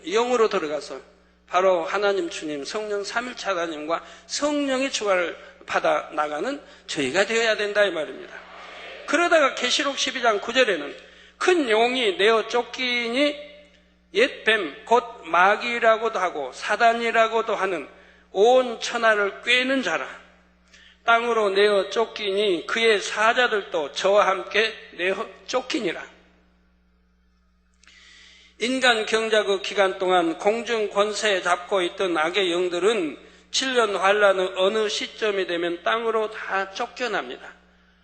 영으로 들어가서 바로 하나님 주님 성령 삼일체 하나님과 성령의 주관을 받아 나가는 저희가 되어야 된다 이 말입니다. 그러다가 계시록 12장 9절에는 큰 용이 내어 쫓기니 옛뱀 곧 마귀라고도 하고 사단이라고도 하는 온 천하를 꿰는 자라 땅으로 내어 쫓기니 그의 사자들도 저와 함께 내어 쫓기니라. 인간 경작의 기간 동안 공중 권세에 잡고 있던 악의 영들은 7년 환란의 어느 시점이 되면 땅으로 다 쫓겨납니다.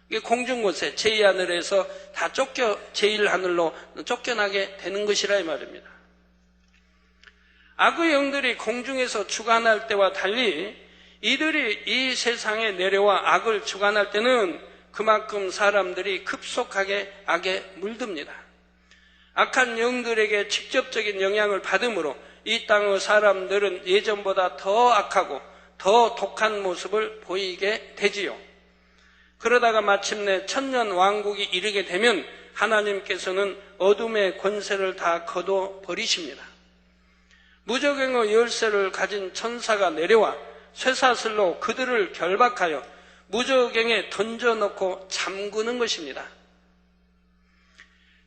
이게 공중 권세, 제2하늘에서 다 제1하늘로 쫓겨나게 되는 것이라 이 말입니다. 악의 영들이 공중에서 주관할 때와 달리 이들이 이 세상에 내려와 악을 주관할 때는 그만큼 사람들이 급속하게 악에 물듭니다. 악한 영들에게 직접적인 영향을 받으므로 이 땅의 사람들은 예전보다 더 악하고 더 독한 모습을 보이게 되지요. 그러다가 마침내 천년 왕국이 이르게 되면 하나님께서는 어둠의 권세를 다 거둬버리십니다. 무저갱의 열쇠를 가진 천사가 내려와 쇠사슬로 그들을 결박하여 무저갱에 던져놓고 잠그는 것입니다.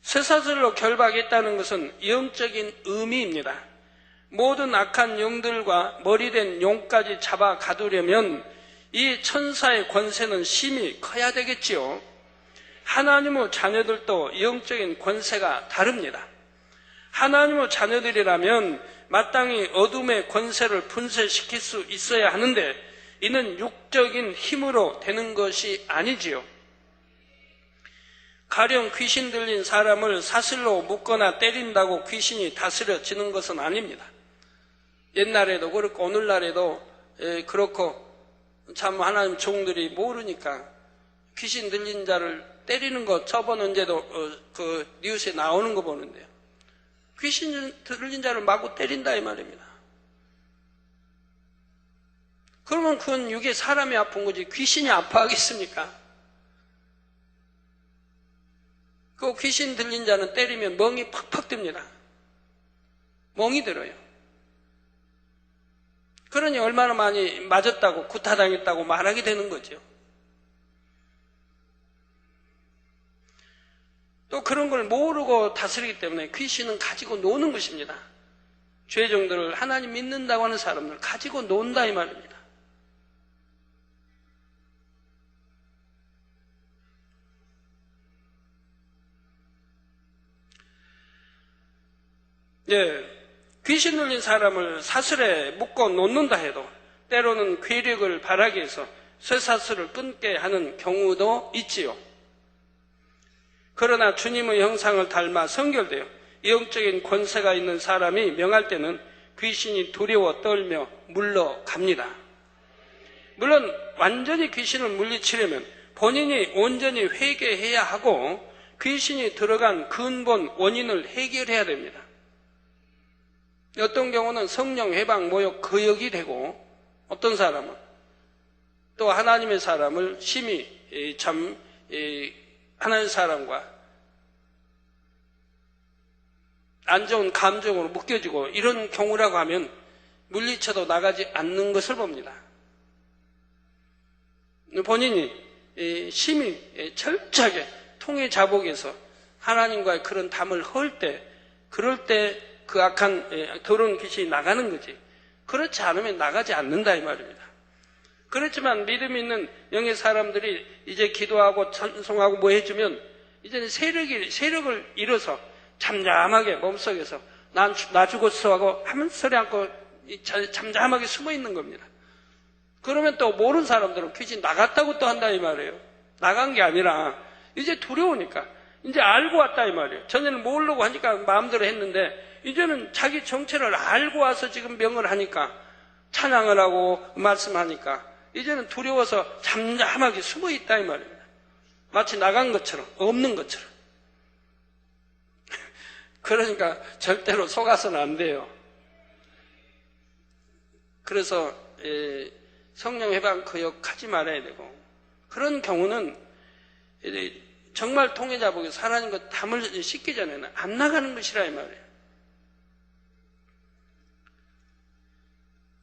쇠사슬로 결박했다는 것은 영적인 의미입니다. 모든 악한 영들과 머리된 용까지 잡아 가두려면 이 천사의 권세는 심히 커야 되겠지요. 하나님의 자녀들도 영적인 권세가 다릅니다. 하나님의 자녀들이라면 마땅히 어둠의 권세를 분쇄시킬 수 있어야 하는데 이는 육적인 힘으로 되는 것이 아니지요. 가령 귀신 들린 사람을 사슬로 묶거나 때린다고 귀신이 다스려지는 것은 아닙니다. 옛날에도 그렇고 오늘날에도 그렇고 참 하나님 종들이 모르니까 귀신 들린 자를 때리는 거 저번 언제도 그 뉴스에 나오는 거 보는데요. 귀신 들린 자를 마구 때린다 이 말입니다. 그러면 그건 이게 사람이 아픈 거지 귀신이 아파하겠습니까? 그 귀신 들린 자는 때리면 멍이 팍팍 듭니다. 멍이 들어요. 그러니 얼마나 많이 맞았다고 구타당했다고 말하게 되는 거죠. 또 그런 걸 모르고 다스리기 때문에 귀신은 가지고 노는 것입니다. 죄종들을 하나님 믿는다고 하는 사람들 가지고 논다 이 말입니다. 귀신 들린 사람을 사슬에 묶어 놓는다 해도 때로는 괴력을 발하게 해서 쇠사슬을 끊게 하는 경우도 있지요. 그러나 주님의 형상을 닮아 성결되어 영적인 권세가 있는 사람이 명할 때는 귀신이 두려워 떨며 물러갑니다. 물론 완전히 귀신을 물리치려면 본인이 온전히 회개해야 하고 귀신이 들어간 근본 원인을 해결해야 됩니다. 어떤 경우는 성령 해방 모욕 거역이 되고 어떤 사람은 또 하나님의 사람을 심히 하나님의 사람과 안 좋은 감정으로 묶여지고 이런 경우라고 하면 물리쳐도 나가지 않는 것을 봅니다. 본인이 심히 철저하게 통해 자복해서 하나님과의 그런 담을 헐 때 그럴 때 그 악한 더러운 귀신이 나가는 거지. 그렇지 않으면 나가지 않는다 이 말입니다. 그렇지만 믿음 있는 영의 사람들이 이제 기도하고 찬송하고 뭐 해주면 이제는 세력을 잃어서 잠잠하게 몸속에서 나 죽었어 하고 하면 소리 않고 잠잠하게 숨어 있는 겁니다. 그러면 또 모르는 사람들은 귀신 나갔다고 또 한다 이 말이에요. 나간 게 아니라 이제 두려우니까 이제 알고 왔다 이 말이에요. 전에는 모르려고 하니까 마음대로 했는데 이제는 자기 정체를 알고 와서 지금 명을 하니까 찬양을 하고 말씀하니까 이제는 두려워서 잠잠하게 숨어 있다 이 말입니다. 마치 나간 것처럼 없는 것처럼. 그러니까 절대로 속아서는 안 돼요. 그래서 성령 해방 거역하지 말아야 되고 그런 경우는 정말 통해자복에서 하나님과 담을 씻기 전에는 안 나가는 것이라 이 말이에요.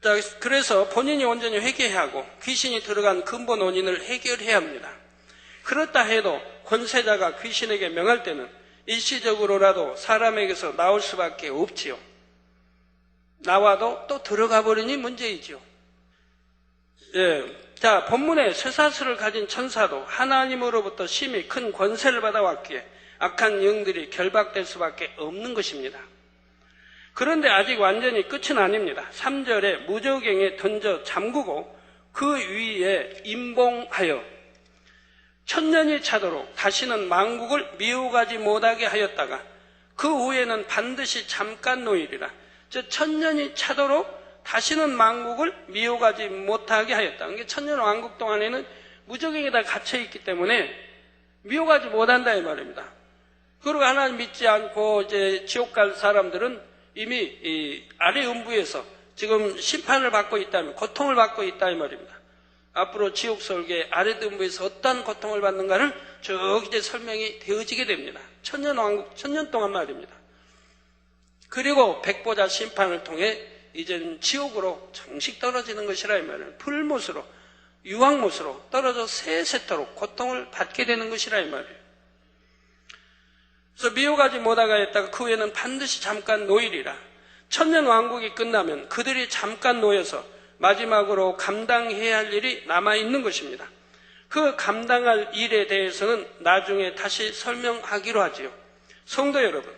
자, 그래서 본인이 온전히 회개해야 하고 귀신이 들어간 근본 원인을 해결해야 합니다. 그렇다 해도 권세자가 귀신에게 명할 때는 일시적으로라도 사람에게서 나올 수밖에 없지요. 나와도 또 들어가 버리니 문제이지요. 자, 본문에 쇠사슬을 가진 천사도 하나님으로부터 심히 큰 권세를 받아왔기에 악한 영들이 결박될 수밖에 없는 것입니다. 그런데 아직 완전히 끝은 아닙니다. 3절에 무저갱에 던져 잠그고 그 위에 임봉하여 천년이 차도록 다시는 만국을 미혹하지 못하게 하였다가 그 후에는 반드시 잠깐 노일이라. 즉 천년이 차도록 다시는 만국을 미혹하지 못하게 하였다. 그러니까 천년 왕국 동안에는 무저갱에다 갇혀있기 때문에 미혹하지 못한다 이 말입니다. 그리고 하나님 믿지 않고 이제 지옥 갈 사람들은 이미 이 아래 음부에서 지금 심판을 받고 있다면 고통을 받고 있다 이 말입니다. 앞으로 지옥 설계 아래 음부에서 어떤 고통을 받는가를 쭉 이제 설명이 되어지게 됩니다. 천년 왕국, 천년 동안 말입니다. 그리고 백보자 심판을 통해 이제는 지옥으로 정식 떨어지는 것이라 이 말이에요. 불못으로, 유황못으로 떨어져 세세토록 고통을 받게 되는 것이라 이 말이에요. 그래서 미혹하지 못하게 했다가 그 후에는 반드시 잠깐 노일이라. 천년 왕국이 끝나면 그들이 잠깐 놓여서 마지막으로 감당해야 할 일이 남아있는 것입니다. 그 감당할 일에 대해서는 나중에 다시 설명하기로 하지요. 성도 여러분,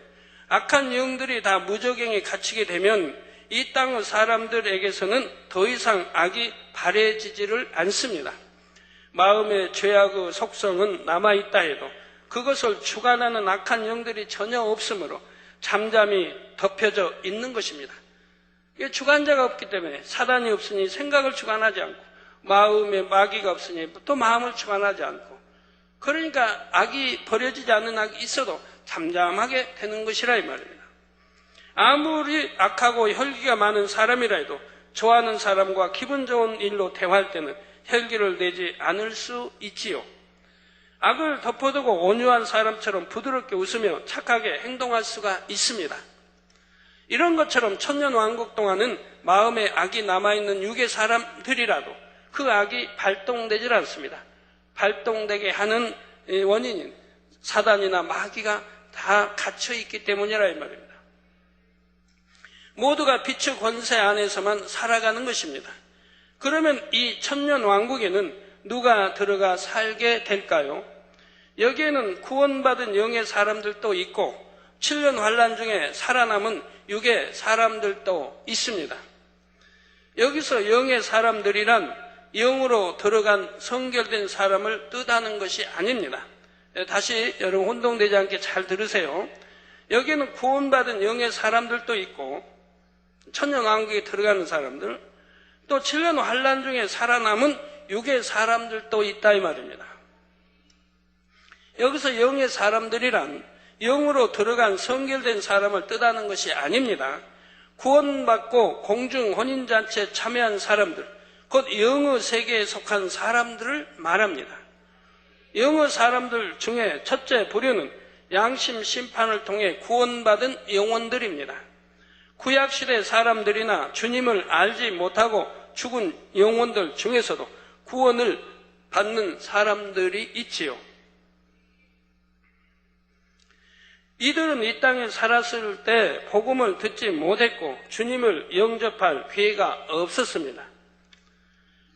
악한 영들이 다 무저갱에 갇히게 되면 이 땅의 사람들에게서는 더 이상 악이 바래지지를 않습니다. 마음의 죄악의 속성은 남아있다 해도 그것을 주관하는 악한 영들이 전혀 없으므로 잠잠히 덮여져 있는 것입니다. 주관자가 없기 때문에 사단이 없으니 생각을 주관하지 않고 마음에 마귀가 없으니 또 마음을 주관하지 않고 그러니까 악이 버려지지 않는 악이 있어도 잠잠하게 되는 것이라 이 말입니다. 아무리 악하고 혈기가 많은 사람이라 해도 좋아하는 사람과 기분 좋은 일로 대화할 때는 혈기를 내지 않을 수 있지요. 악을 덮어두고 온유한 사람처럼 부드럽게 웃으며 착하게 행동할 수가 있습니다. 이런 것처럼 천년왕국 동안은 마음에 악이 남아있는 육의 사람들이라도 그 악이 발동되질 않습니다. 발동되게 하는 원인인 사단이나 마귀가 다 갇혀있기 때문이라 이 말입니다. 모두가 빛의 권세 안에서만 살아가는 것입니다. 그러면 이 천년왕국에는 누가 들어가 살게 될까요? 여기에는 구원받은 영의 사람들도 있고 7년 환란 중에 살아남은 육의 사람들도 있습니다. 여기서 영의 사람들이란 영으로 들어간 성결된 사람을 뜻하는 것이 아닙니다. 다시 여러분 혼동되지 않게 잘 들으세요. 여기는 구원받은 영의 사람들도 있고 천년왕국에 들어가는 사람들, 또 7년 환란 중에 살아남은 육의 사람들도 있다 이 말입니다. 여기서 영의 사람들이란 영으로 들어간 성결된 사람을 뜻하는 것이 아닙니다. 구원받고 공중 혼인잔치에 참여한 사람들, 곧 영의 세계에 속한 사람들을 말합니다. 영의 사람들 중에 첫째 부류는 양심 심판을 통해 구원받은 영혼들입니다. 구약시대 사람들이나 주님을 알지 못하고 죽은 영혼들 중에서도 구원을 받는 사람들이 있지요. 이들은 이 땅에 살았을 때 복음을 듣지 못했고 주님을 영접할 기회가 없었습니다.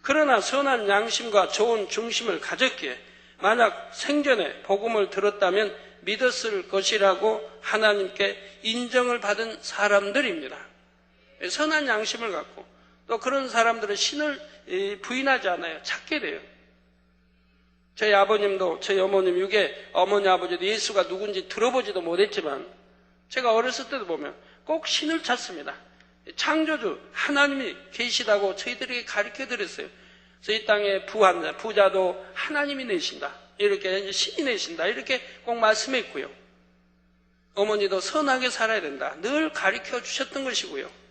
그러나 선한 양심과 좋은 중심을 가졌기에 만약 생전에 복음을 들었다면 믿었을 것이라고 하나님께 인정을 받은 사람들입니다. 선한 양심을 갖고 또 그런 사람들은 신을 부인하지 않아요. 찾게 돼요. 저희 아버님도 저희 어머님 육에 어머니 아버지도 예수가 누군지 들어보지도 못했지만 제가 어렸을 때도 보면 꼭 신을 찾습니다. 창조주 하나님이 계시다고 저희들에게 가르쳐 드렸어요. 그래서 이 땅에 부자도 하나님이 내신다. 이렇게 신이 내신다. 이렇게 꼭 말씀했고요. 어머니도 선하게 살아야 된다. 늘 가르쳐 주셨던 것이고요.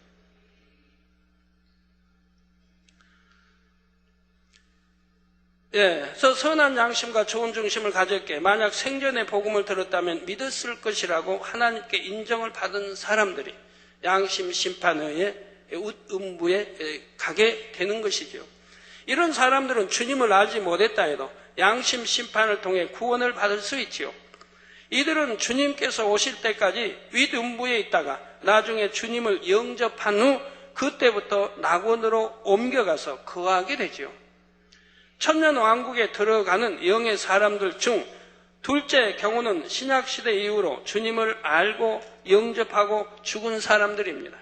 그래서 선한 양심과 좋은 중심을 가졌기에 만약 생전에 복음을 들었다면 믿었을 것이라고 하나님께 인정을 받은 사람들이 양심 심판의 음부에 가게 되는 것이죠. 이런 사람들은 주님을 알지 못했다 해도 양심 심판을 통해 구원을 받을 수 있지요. 이들은 주님께서 오실 때까지 윗음부에 있다가 나중에 주님을 영접한 후 그때부터 낙원으로 옮겨가서 거하게 되지요. 천년왕국에 들어가는 영의 사람들 중 둘째 경우는 신약시대 이후로 주님을 알고 영접하고 죽은 사람들입니다.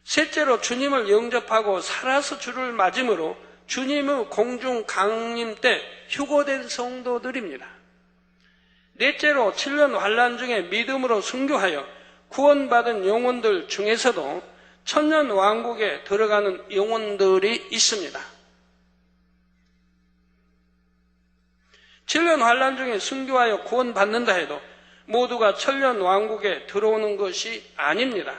셋째로 주님을 영접하고 살아서 주를 맞음으로 주님의 공중 강림 때 휴거된 성도들입니다. 넷째로 7년 환란 중에 믿음으로 순교하여 구원받은 영혼들 중에서도 천년왕국에 들어가는 영혼들이 있습니다. 7년 환란 중에 순교하여 구원받는다 해도 모두가 천년왕국에 들어오는 것이 아닙니다.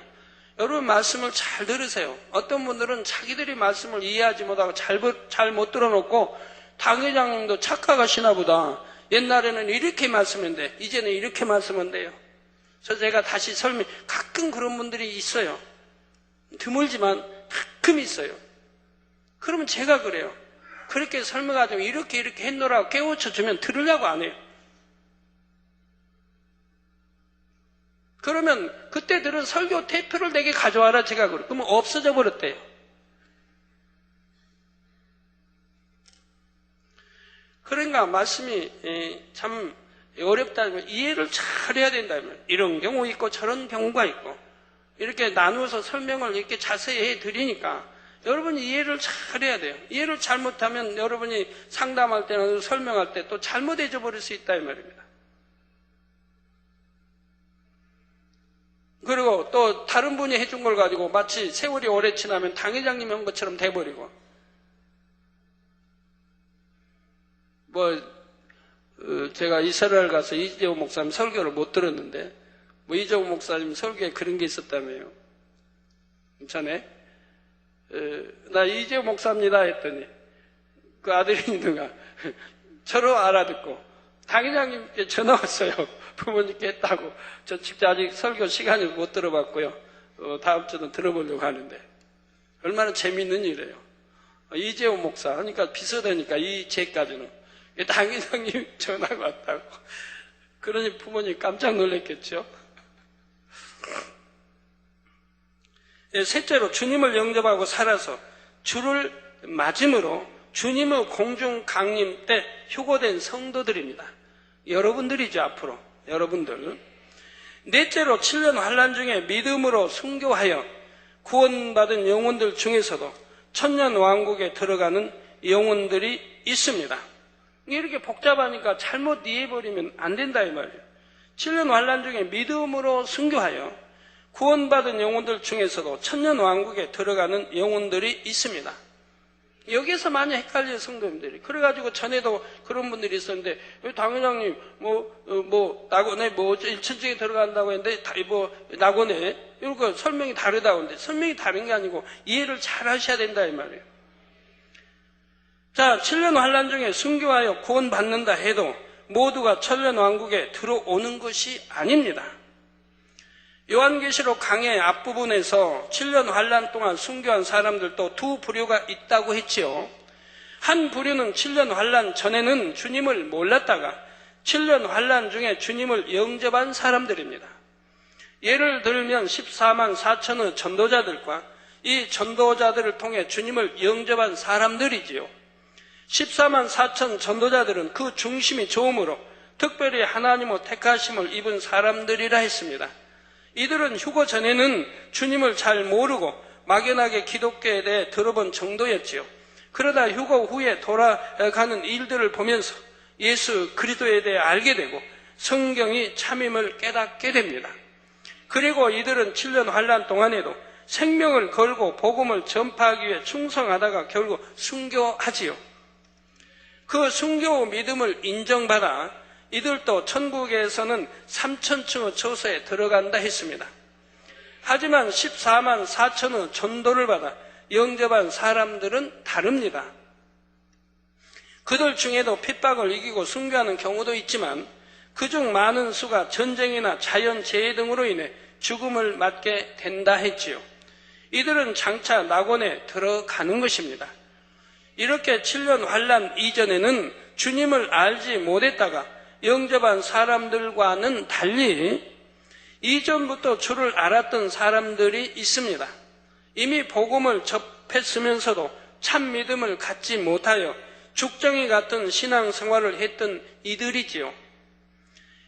여러분 말씀을 잘 들으세요. 어떤 분들은 자기들이 말씀을 이해하지 못하고 잘 못 들어놓고 당회장님도 착각하시나 보다. 옛날에는 이렇게 말씀했는데 이제는 이렇게 말씀한대요. 그래서 제가 다시 가끔 그런 분들이 있어요. 드물지만 가끔 있어요. 그러면 제가 그래요. 그렇게 설명하자고 이렇게 했노라고 깨우쳐주면 들으려고 안 해요. 그러면 그때 들은 설교 테이프를 내게 가져와라 제가 그래요. 그러면 없어져 버렸대요. 그러니까 말씀이 참 어렵다면 이해를 잘 해야 된다면 이런 경우 있고 저런 경우가 있고 이렇게 나누어서 설명을 이렇게 자세히 해드리니까 여러분이 이해를 잘 해야 돼요. 이해를 잘못하면 여러분이 상담할 때나 설명할 때 또 잘못해져 버릴 수 있다 이 말입니다. 그리고 또 다른 분이 해준 걸 가지고 마치 세월이 오래 지나면 당회장님이 한 것처럼 돼버리고 제가 이스라엘 가서 이재호 목사님 설교를 못 들었는데 이재호 목사님 설교에 그런 게 있었다며요. 전에 나 이재호 목사입니다 했더니 그 아들이 누가 저로 알아듣고 당회장님께 전화 왔어요. 부모님께 했다고. 저 직접 아직 설교 시간을 못 들어봤고요. 다음 주는 들어보려고 하는데 얼마나 재미있는 일이에요. 이재호 목사 하니까 비슷하니까 이 제까지는 당회장님 전화가 왔다고. 그러니 부모님 깜짝 놀랐겠죠. 셋째로 주님을 영접하고 살아서 주를 맞음으로 주님의 공중 강림 때 휴거된 성도들입니다. 여러분들이죠, 앞으로. 여러분들. 넷째로 7년 환란 중에 믿음으로 순교하여 구원받은 영혼들 중에서도 천년 왕국에 들어가는 영혼들이 있습니다. 이렇게 복잡하니까 잘못 이해해버리면 안 된다 이 말이에요. 7년 환란 중에 믿음으로 순교하여 구원받은 영혼들 중에서도 천년 왕국에 들어가는 영혼들이 있습니다. 여기서 많이 헷갈려요, 성도님들이. 그래가지고 전에도 그런 분들이 있었는데, 당회장님, 낙원에 1천층에 들어간다고 했는데, 낙원에, 이거 설명이 다르다고 했는데, 설명이 다른 게 아니고, 이해를 잘 하셔야 된다, 이 말이에요. 자, 7년 환란 중에 순교하여 구원받는다 해도, 모두가 천년 왕국에 들어오는 것이 아닙니다. 요한계시록 강의 앞부분에서 7년 환란 동안 순교한 사람들도 두 부류가 있다고 했지요. 한 부류는 7년 환란 전에는 주님을 몰랐다가 7년 환란 중에 주님을 영접한 사람들입니다. 예를 들면 14만 4천의 전도자들과 이 전도자들을 통해 주님을 영접한 사람들이지요. 14만 4천 전도자들은 그 중심이 좋음으로 특별히 하나님의 택하심을 입은 사람들이라 했습니다. 이들은 휴거 전에는 주님을 잘 모르고 막연하게 기독교에 대해 들어본 정도였지요. 그러다 휴거 후에 돌아가는 일들을 보면서 예수 그리스도에 대해 알게 되고 성경이 참임을 깨닫게 됩니다. 그리고 이들은 7년 환란 동안에도 생명을 걸고 복음을 전파하기 위해 충성하다가 결국 순교하지요. 그 순교 믿음을 인정받아 이들도 천국에서는 3천층의 처소에 들어간다 했습니다. 하지만 14만 4천의 전도를 받아 영접한 사람들은 다릅니다. 그들 중에도 핍박을 이기고 순교하는 경우도 있지만 그중 많은 수가 전쟁이나 자연재해 등으로 인해 죽음을 맞게 된다 했지요. 이들은 장차 낙원에 들어가는 것입니다. 이렇게 7년 환란 이전에는 주님을 알지 못했다가 영접한 사람들과는 달리 이전부터 주를 알았던 사람들이 있습니다. 이미 복음을 접했으면서도 참 믿음을 갖지 못하여 죽정이 같은 신앙생활을 했던 이들이지요.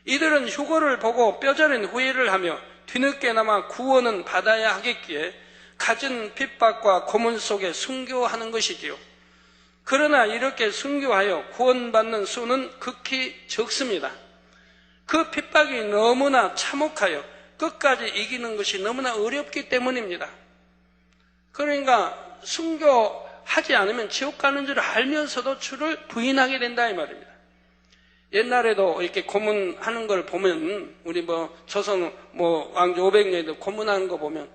이들은 휴거를 보고 뼈저린 후회를 하며 뒤늦게나마 구원은 받아야 하겠기에 갖은 핍박과 고문 속에 순교하는 것이지요. 그러나 이렇게 순교하여 구원받는 수는 극히 적습니다. 그 핍박이 너무나 참혹하여 끝까지 이기는 것이 너무나 어렵기 때문입니다. 그러니까 순교하지 않으면 지옥 가는 줄 알면서도 주를 부인하게 된다 이 말입니다. 옛날에도 이렇게 고문하는 걸 보면 우리 조선 왕조 500년에도 고문하는 거 보면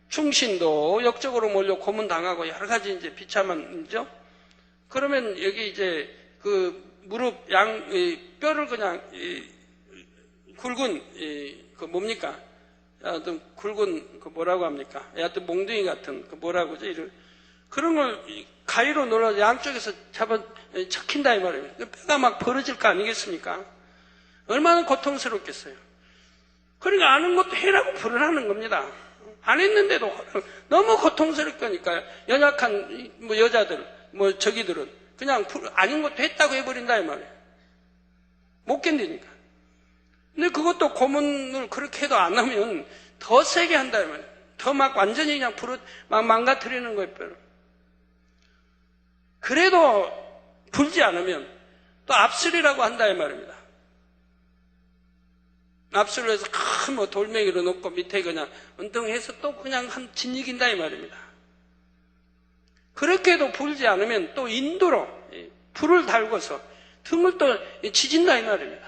충신도 역적으로 몰려 고문당하고 여러 가지 이제 비참한 일이죠. 그러면 여기 이제 그 무릎 뼈를 그냥 굵은 그 뭡니까? 하여튼 굵은 그 뭐라고 합니까? 하여튼 몽둥이 같은 그 뭐라고 하죠? 그런 걸 가위로 눌러서 양쪽에서 척힌다 이 말이에요. 뼈가 막 벌어질 거 아니겠습니까? 얼마나 고통스럽겠어요. 그러니까 아는 것도 해라고 불어나는 겁니다. 안 했는데도 너무 고통스럽다니까요. 연약한 여자들 저기들은 그냥 아닌 것도 했다고 해버린다 이 말이에요. 못 견디니까. 근데 그것도 고문을 그렇게 해도 안 하면 더 세게 한다 이 말이에요. 더 막 완전히 그냥 막 망가뜨리는 거예요. 뼈를. 그래도 불지 않으면 또 압술이라고 한다 이 말입니다. 압술을 해서 큰 돌멩이로 놓고 밑에 그냥 운동해서 또 그냥 짓이긴다 이 말입니다. 그렇게 해도 불지 않으면 또 인도로 불을 달고서 등을 또 지진다 이 말입니다.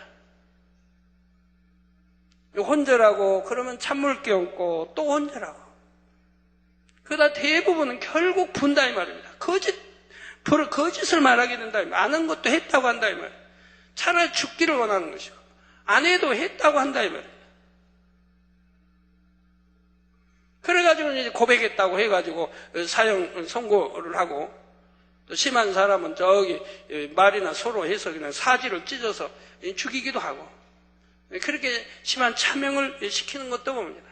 혼절하고 그러면 찬물 끼얹고 또 혼절하고 그러다 대부분은 결국 분다 이 말입니다. 거짓 거짓을 말하게 된다. 아는 것도 했다고 한다 이 말이에요. 차라리 죽기를 원하는 것이고 안 해도 했다고 한다 이 말이에요. 그래가지고 이제 고백했다고 해가지고 사형 선고를 하고, 또 심한 사람은 저기 말이나 소로 해서 그냥 사지를 찢어서 죽이기도 하고, 그렇게 심한 차명을 시키는 것도 봅니다.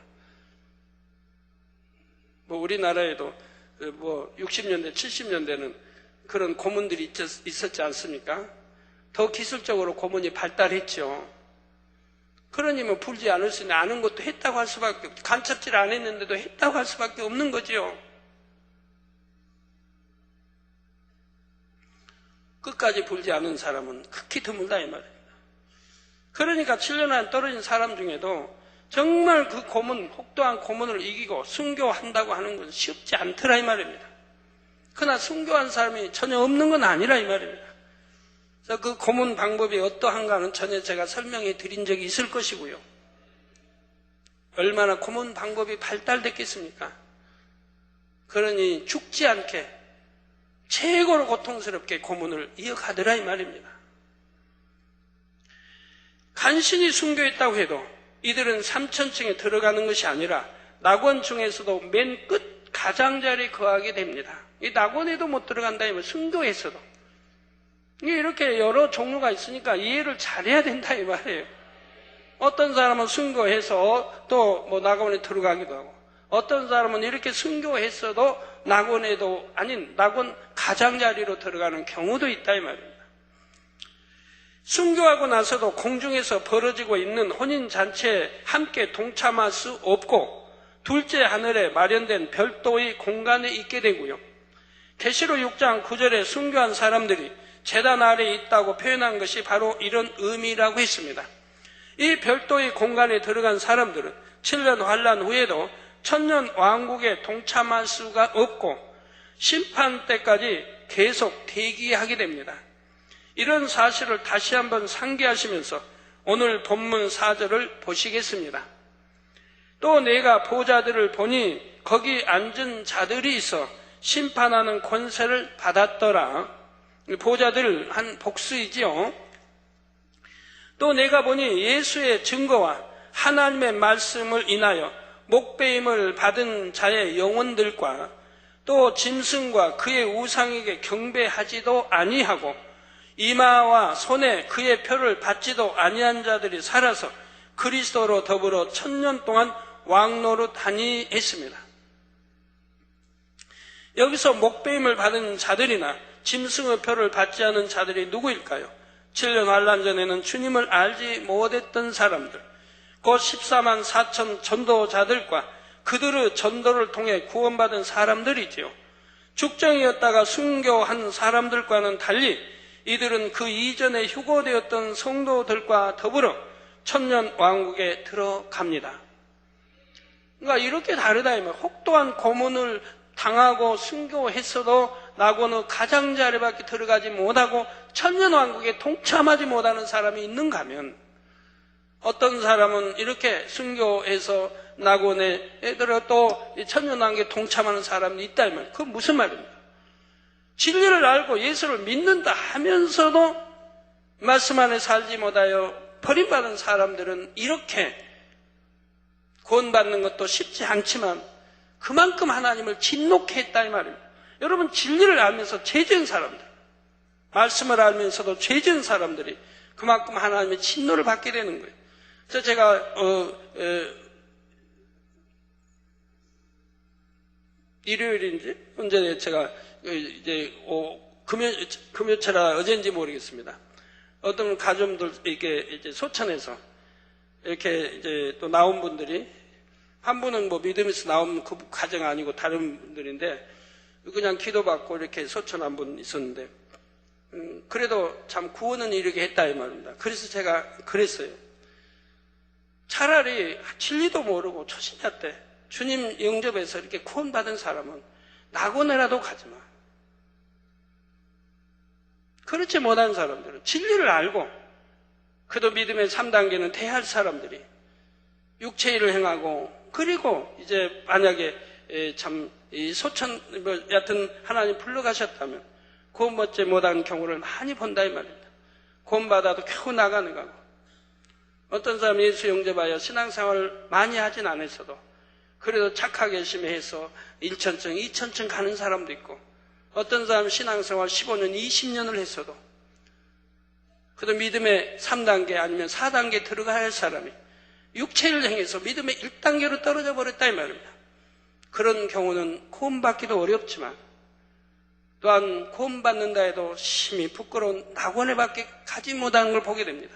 뭐 우리나라에도 뭐 60년대, 70년대는 그런 고문들이 있었지 않습니까? 더 기술적으로 고문이 발달했죠. 그러니 뭐 풀지 않을 수 있는, 아는 것도 했다고 할 수밖에 없죠. 간첩질 안 했는데도 했다고 할 수밖에 없는 거죠. 끝까지 풀지 않은 사람은 극히 드물다 이 말입니다. 그러니까 7년 안에 떨어진 사람 중에도 정말 그 고문, 혹독한 고문을 이기고 순교한다고 하는 건 쉽지 않더라 이 말입니다. 그러나 순교한 사람이 전혀 없는 건 아니라 이 말입니다. 그래서 그 고문 방법이 어떠한가는 전에 제가 설명해 드린 적이 있을 것이고요. 얼마나 고문 방법이 발달됐겠습니까? 그러니 죽지 않게 최고로 고통스럽게 고문을 이어가더라 이 말입니다. 간신히 순교했다고 해도 이들은 3천층에 들어가는 것이 아니라 낙원 중에서도 맨 끝 가장자리에 거하게 됩니다. 이 낙원에도 못 들어간다면 순교했어도. 이렇게 여러 종류가 있으니까 이해를 잘해야 된다 이 말이에요. 어떤 사람은 순교해서 또 뭐 낙원에 들어가기도 하고, 어떤 사람은 이렇게 순교했어도 낙원에도 아닌 낙원 가장자리로 들어가는 경우도 있다 이 말입니다. 순교하고 나서도 공중에서 벌어지고 있는 혼인잔치에 함께 동참할 수 없고 둘째 하늘에 마련된 별도의 공간에 있게 되고요. 계시록 6장 9절에 순교한 사람들이 제단 아래에 있다고 표현한 것이 바로 이런 의미라고 했습니다. 이 별도의 공간에 들어간 사람들은 7년 환란 후에도 천년 왕국에 동참할 수가 없고 심판 때까지 계속 대기하게 됩니다. 이런 사실을 다시 한번 상기하시면서 오늘 본문 4절을 보시겠습니다. 또 내가 보좌들을 보니 거기 앉은 자들이 있어 심판하는 권세를 받았더라. 보좌들 한 복수이지요. 또 내가 보니 예수의 증거와 하나님의 말씀을 인하여 목배임을 받은 자의 영혼들과 또 짐승과 그의 우상에게 경배하지도 아니하고 이마와 손에 그의 표를 받지도 아니한 자들이 살아서 그리스도로 더불어 1000년 동안 왕노릇하니 했습니다. 여기서 목배임을 받은 자들이나 짐승의 표를 받지 않은 자들이 누구일까요? 7년 환란 전에는 주님을 알지 못했던 사람들, 곧 14만 4천 전도자들과 그들의 전도를 통해 구원받은 사람들이지요. 죽정이었다가 순교한 사람들과는 달리 이들은 그 이전에 휴거되었던 성도들과 더불어 1000년 왕국에 들어갑니다. 그러니까 이렇게 다르다 이 말. 혹독한 고문을 당하고 순교했어도 낙원의 가장자리밖에 들어가지 못하고 1000년 왕국에 동참하지 못하는 사람이 있는가 하면, 어떤 사람은 이렇게 순교해서 낙원에 들어 또 1000년 왕국에 동참하는 사람이 있다 이 말. 그건 무슨 말입니까? 진리를 알고 예수를 믿는다 하면서도 말씀 안에 살지 못하여 버림받은 사람들은 이렇게 구원받는 것도 쉽지 않지만 그만큼 하나님을 진노케 했다 이 말입니다. 여러분, 진리를 알면서 죄지은 사람들, 말씀을 알면서도 죄지은 사람들이 그만큼 하나님의 진노를 받게 되는 거예요. 그래서 제가 일요일인지 언제 제가 이제 금요철아 어제인지 모르겠습니다. 어떤 가정들 이렇게 이제 소천에서 이렇게 이제 또 나온 분들이, 한 분은 뭐 믿음에서 나온 그 가정 아니고 다른 분들인데 그냥 기도받고 이렇게 소천한 분 있었는데 그래도 참 구원은 이르게 했다 이 말입니다. 그래서 제가 그랬어요. 차라리 진리도 모르고 초신자 때 주님 영접해서 이렇게 구원받은 사람은 낙원에라도 가지 마. 그렇지 못한 사람들은 진리를 알고 그도 믿음의 3단계는 대할 사람들이 육체일을 행하고, 그리고 이제 만약에 참 이 소천 여하튼 하나님 불러가셨다면 구원받지 못한 경우를 많이 본다 이 말입니다. 구원받아도 겨우 나가는 거고, 어떤 사람 예수 영접하여 신앙생활을 많이 하진 않았어도 그래도 착하게 열심히 해서 1천층, 2천층 가는 사람도 있고, 어떤 사람 신앙생활 15년, 20년을 했어도 그래도 믿음의 3단계 아니면 4단계 들어가야 할 사람이 육체를 행해서 믿음의 1단계로 떨어져 버렸다 이 말입니다. 그런 경우는 구원받기도 어렵지만 또한 구원받는다 해도 심히 부끄러운 낙원에 밖에 가지 못하는 걸 보게 됩니다.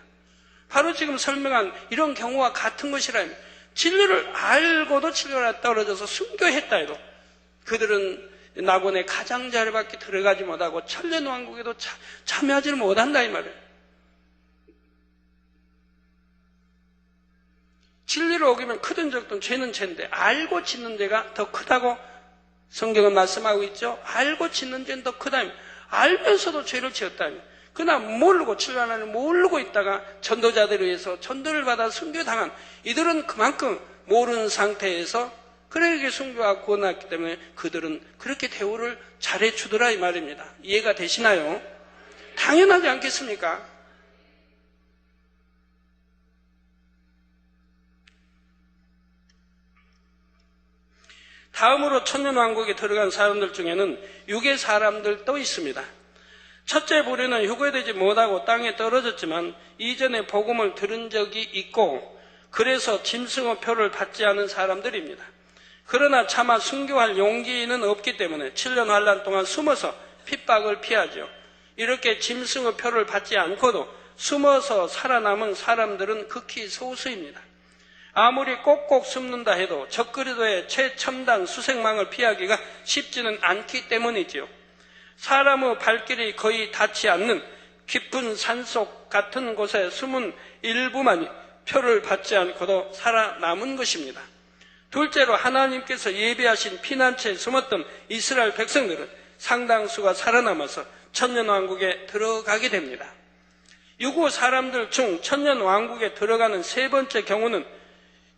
바로 지금 설명한 이런 경우와 같은 것이라면, 진리를 알고도 진리가 떨어져서 순교했다 해도 그들은 낙원의 가장자리밖에 들어가지 못하고 천년왕국에도 참여하지를 못한다 이 말이에요. 진리를 어기면 크든 적든 죄는 죄인데 알고 짓는 죄가 더 크다고 성경은 말씀하고 있죠. 알고 짓는 죄는 더 크다며, 알면서도 죄를 지었다며, 그러나 모르고, 7년 안에 모르고 있다가 전도자들에 의해서 전도를 받아 순교당한 이들은 그만큼 모르는 상태에서 그에게 순교하고 구원했기 때문에 그들은 그렇게 대우를 잘해주더라 이 말입니다. 이해가 되시나요? 당연하지 않겠습니까? 다음으로 천년왕국에 들어간 사람들 중에는 육의 사람들도 있습니다. 첫째 부류는 휴거되지 못하고 땅에 떨어졌지만 이전에 복음을 들은 적이 있고 그래서 짐승의 표를 받지 않은 사람들입니다. 그러나 차마 순교할 용기는 없기 때문에 7년 환란 동안 숨어서 핍박을 피하죠. 이렇게 짐승의 표를 받지 않고도 숨어서 살아남은 사람들은 극히 소수입니다. 아무리 꼭꼭 숨는다 해도 적그리도의 최첨단 수색망을 피하기가 쉽지는 않기 때문이지요. 사람의 발길이 거의 닿지 않는 깊은 산속 같은 곳에 숨은 일부만이 표를 받지 않고도 살아남은 것입니다. 둘째로 하나님께서 예비하신 피난처에 숨었던 이스라엘 백성들은 상당수가 살아남아서 천년왕국에 들어가게 됩니다. 유구 사람들 중 천년왕국에 들어가는 세 번째 경우는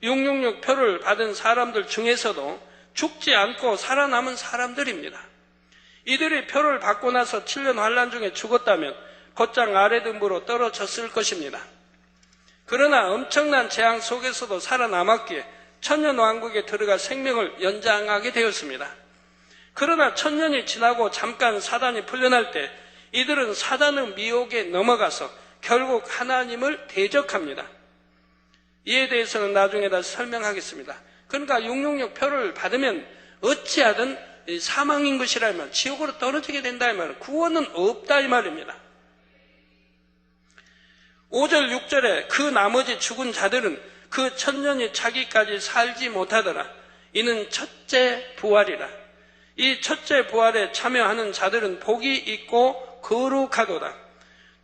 666표를 받은 사람들 중에서도 죽지 않고 살아남은 사람들입니다. 이들이 표를 받고 나서 7년 환란 중에 죽었다면 곧장 아래등부로 떨어졌을 것입니다. 그러나 엄청난 재앙 속에서도 살아남았기에 천년왕국에 들어가 생명을 연장하게 되었습니다. 그러나 천년이 지나고 잠깐 사단이 풀려날 때 이들은 사단의 미혹에 넘어가서 결국 하나님을 대적합니다. 이에 대해서는 나중에 다시 설명하겠습니다. 그러니까 666표를 받으면 어찌하든 사망인 것이라면 지옥으로 떨어지게 된다 이 말은 구원은 없다 이 말입니다. 5절 6절에 그 나머지 죽은 자들은 그 천년이 차기까지 살지 못하더라. 이는 첫째 부활이라. 이 첫째 부활에 참여하는 자들은 복이 있고 거룩하도다.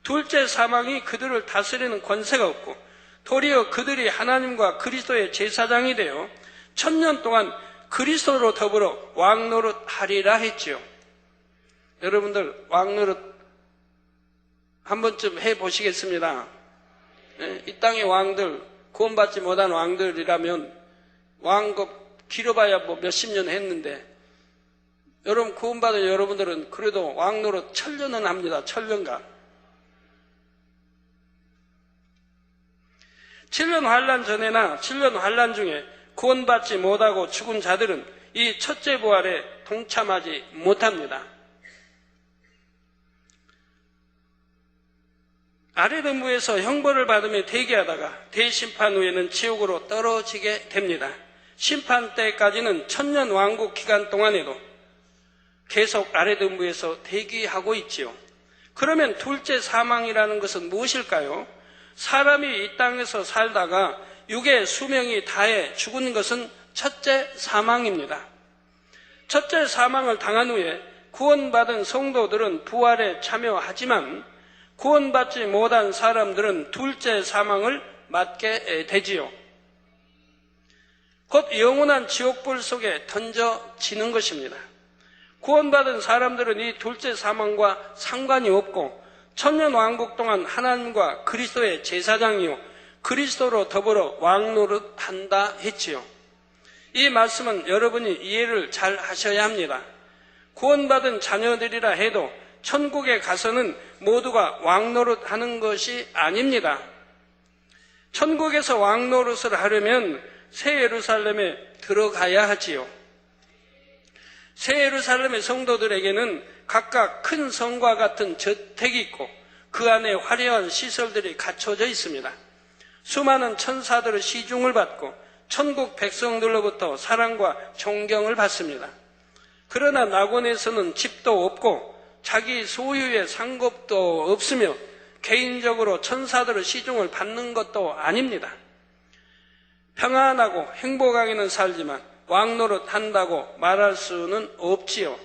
둘째 사망이 그들을 다스리는 권세가 없고 도리어 그들이 하나님과 그리스도의 제사장이 되어 천년 동안 그리스도로 더불어 왕노릇 하리라 했지요. 여러분들 왕노릇 한 번쯤 해보시겠습니다. 이 땅의 왕들, 구원받지 못한 왕들이라면 왕급 길어봐야 뭐 몇십 년 했는데 여러분 구원받은 여러분들은 그래도 왕노릇 천년은 합니다. 천년간. 7년 환란 전에나 7년 환란 중에 구원받지 못하고 죽은 자들은 이 첫째 부활에 동참하지 못합니다. 아래등부에서 형벌을 받으며 대기하다가 대심판 후에는 지옥으로 떨어지게 됩니다. 심판 때까지는 천년 왕국 기간 동안에도 계속 아래등부에서 대기하고 있지요. 그러면 둘째 사망이라는 것은 무엇일까요? 사람이 이 땅에서 살다가 육의 수명이 다해 죽은 것은 첫째 사망입니다. 첫째 사망을 당한 후에 구원받은 성도들은 부활에 참여하지만 구원받지 못한 사람들은 둘째 사망을 맞게 되지요. 곧 영원한 지옥불 속에 던져지는 것입니다. 구원받은 사람들은 이 둘째 사망과 상관이 없고 천년왕국 동안 하나님과 그리스도의 제사장이요 그리스도로 더불어 왕노릇한다 했지요. 이 말씀은 여러분이 이해를 잘 하셔야 합니다. 구원받은 자녀들이라 해도 천국에 가서는 모두가 왕노릇 하는 것이 아닙니다. 천국에서 왕노릇을 하려면 새 예루살렘에 들어가야 하지요. 새 예루살렘의 성도들에게는 각각 큰 성과 같은 저택이 있고 그 안에 화려한 시설들이 갖춰져 있습니다. 수많은 천사들의 시중을 받고 천국 백성들로부터 사랑과 존경을 받습니다. 그러나 낙원에서는 집도 없고 자기 소유의 상급도 없으며 개인적으로 천사들의 시중을 받는 것도 아닙니다. 평안하고 행복하게는 살지만 왕노릇 한다고 말할 수는 없지요.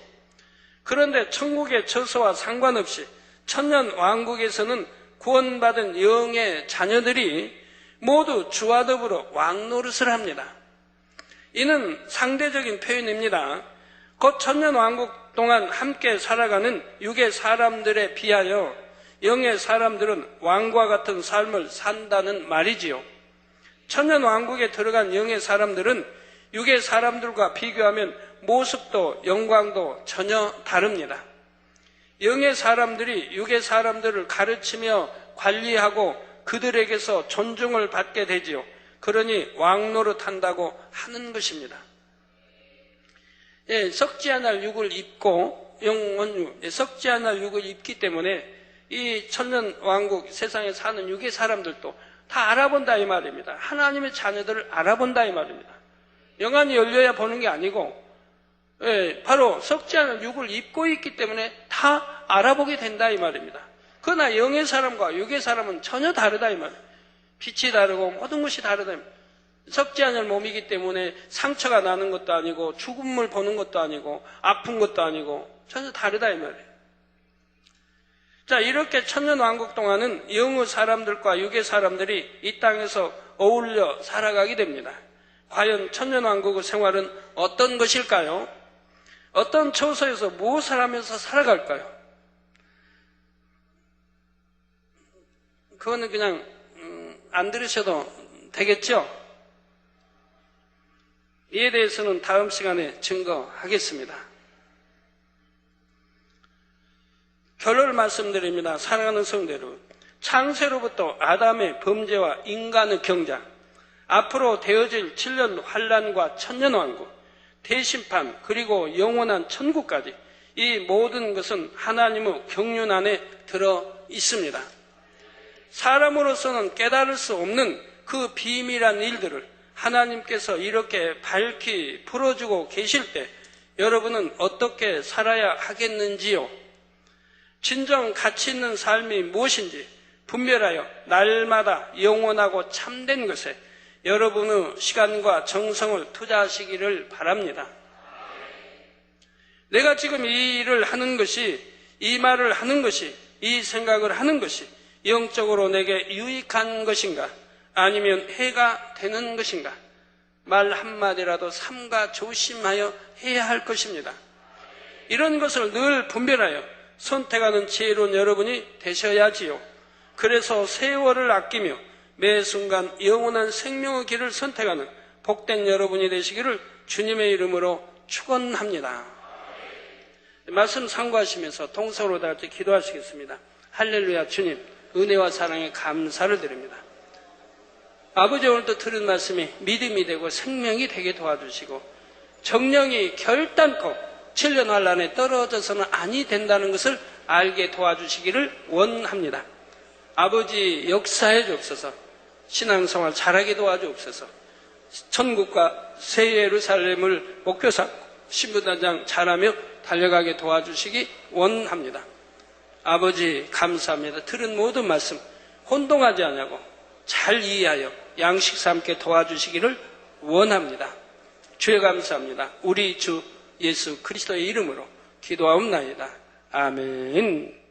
그런데 천국의 처소와 상관없이 천년 왕국에서는 구원받은 영의 자녀들이 모두 주와 더불어 왕노릇을 합니다. 이는 상대적인 표현입니다. 곧 천년 왕국 동안 함께 살아가는 육의 사람들에 비하여 영의 사람들은 왕과 같은 삶을 산다는 말이지요. 천년 왕국에 들어간 영의 사람들은 육의 사람들과 비교하면 모습도 영광도 전혀 다릅니다. 영의 사람들이 육의 사람들을 가르치며 관리하고 그들에게서 존중을 받게 되지요. 그러니 왕노릇한다고 하는 것입니다. 썩지 않을 육을 입고 영원유, 썩지 않을 육을 입기 때문에 이 천년 왕국 세상에 사는 육의 사람들도 다 알아본다 이 말입니다. 하나님의 자녀들을 알아본다 이 말입니다. 영안이 열려야 보는 게 아니고 바로 썩지 않은 육을 입고 있기 때문에 다 알아보게 된다 이 말입니다. 그러나 영의 사람과 육의 사람은 전혀 다르다 이 말이에요. 빛이 다르고 모든 것이 다르다. 썩지 않을 몸이기 때문에 상처가 나는 것도 아니고 죽음을 보는 것도 아니고 아픈 것도 아니고 전혀 다르다 이 말이에요. 자, 이렇게 천년왕국 동안은 영의 사람들과 육의 사람들이 이 땅에서 어울려 살아가게 됩니다. 과연 천년왕국의 생활은 어떤 것일까요? 어떤 처소에서 무엇을 하면서 살아갈까요? 그거는 그냥 안 들으셔도 되겠죠? 이에 대해서는 다음 시간에 증거하겠습니다. 결론을 말씀드립니다. 사랑하는 성도 여러분, 창세로부터 아담의 범죄와 인간의 경작, 앞으로 되어질 7년 환란과 천년왕국, 대심판, 그리고 영원한 천국까지 이 모든 것은 하나님의 경륜 안에 들어 있습니다. 사람으로서는 깨달을 수 없는 그 비밀한 일들을 하나님께서 이렇게 밝히 풀어주고 계실 때 여러분은 어떻게 살아야 하겠는지요? 진정 가치 있는 삶이 무엇인지 분별하여 날마다 영원하고 참된 것에 여러분의 시간과 정성을 투자하시기를 바랍니다. 내가 지금 이 일을 하는 것이, 이 말을 하는 것이, 이 생각을 하는 것이 영적으로 내게 유익한 것인가? 아니면 해가 되는 것인가? 말 한마디라도 삼가 조심하여 해야 할 것입니다. 이런 것을 늘 분별하여 선택하는 지혜로운 여러분이 되셔야지요. 그래서 세월을 아끼며 매 순간 영원한 생명의 길을 선택하는 복된 여러분이 되시기를 주님의 이름으로 축원합니다. 말씀 상고하시면서 동서로 다 같이 기도하시겠습니다. 할렐루야. 주님, 은혜와 사랑에 감사를 드립니다. 아버지, 오늘도 들은 말씀이 믿음이 되고 생명이 되게 도와주시고 정령이 결단코 7년 환란에 떨어져서는 아니 된다는 것을 알게 도와주시기를 원합니다. 아버지, 역사해 주옵소서. 신앙생활 잘하게 도와주옵소서. 천국과 새 예루살렘을 목표 삼고 신부단장 잘하며 달려가게 도와주시기 원합니다. 아버지, 감사합니다. 들은 모든 말씀 혼동하지 않냐고 잘 이해하여 양식 삼게 도와주시기를 원합니다. 주여 감사합니다. 우리 주 예수 그리스도의 이름으로 기도하옵나이다. 아멘.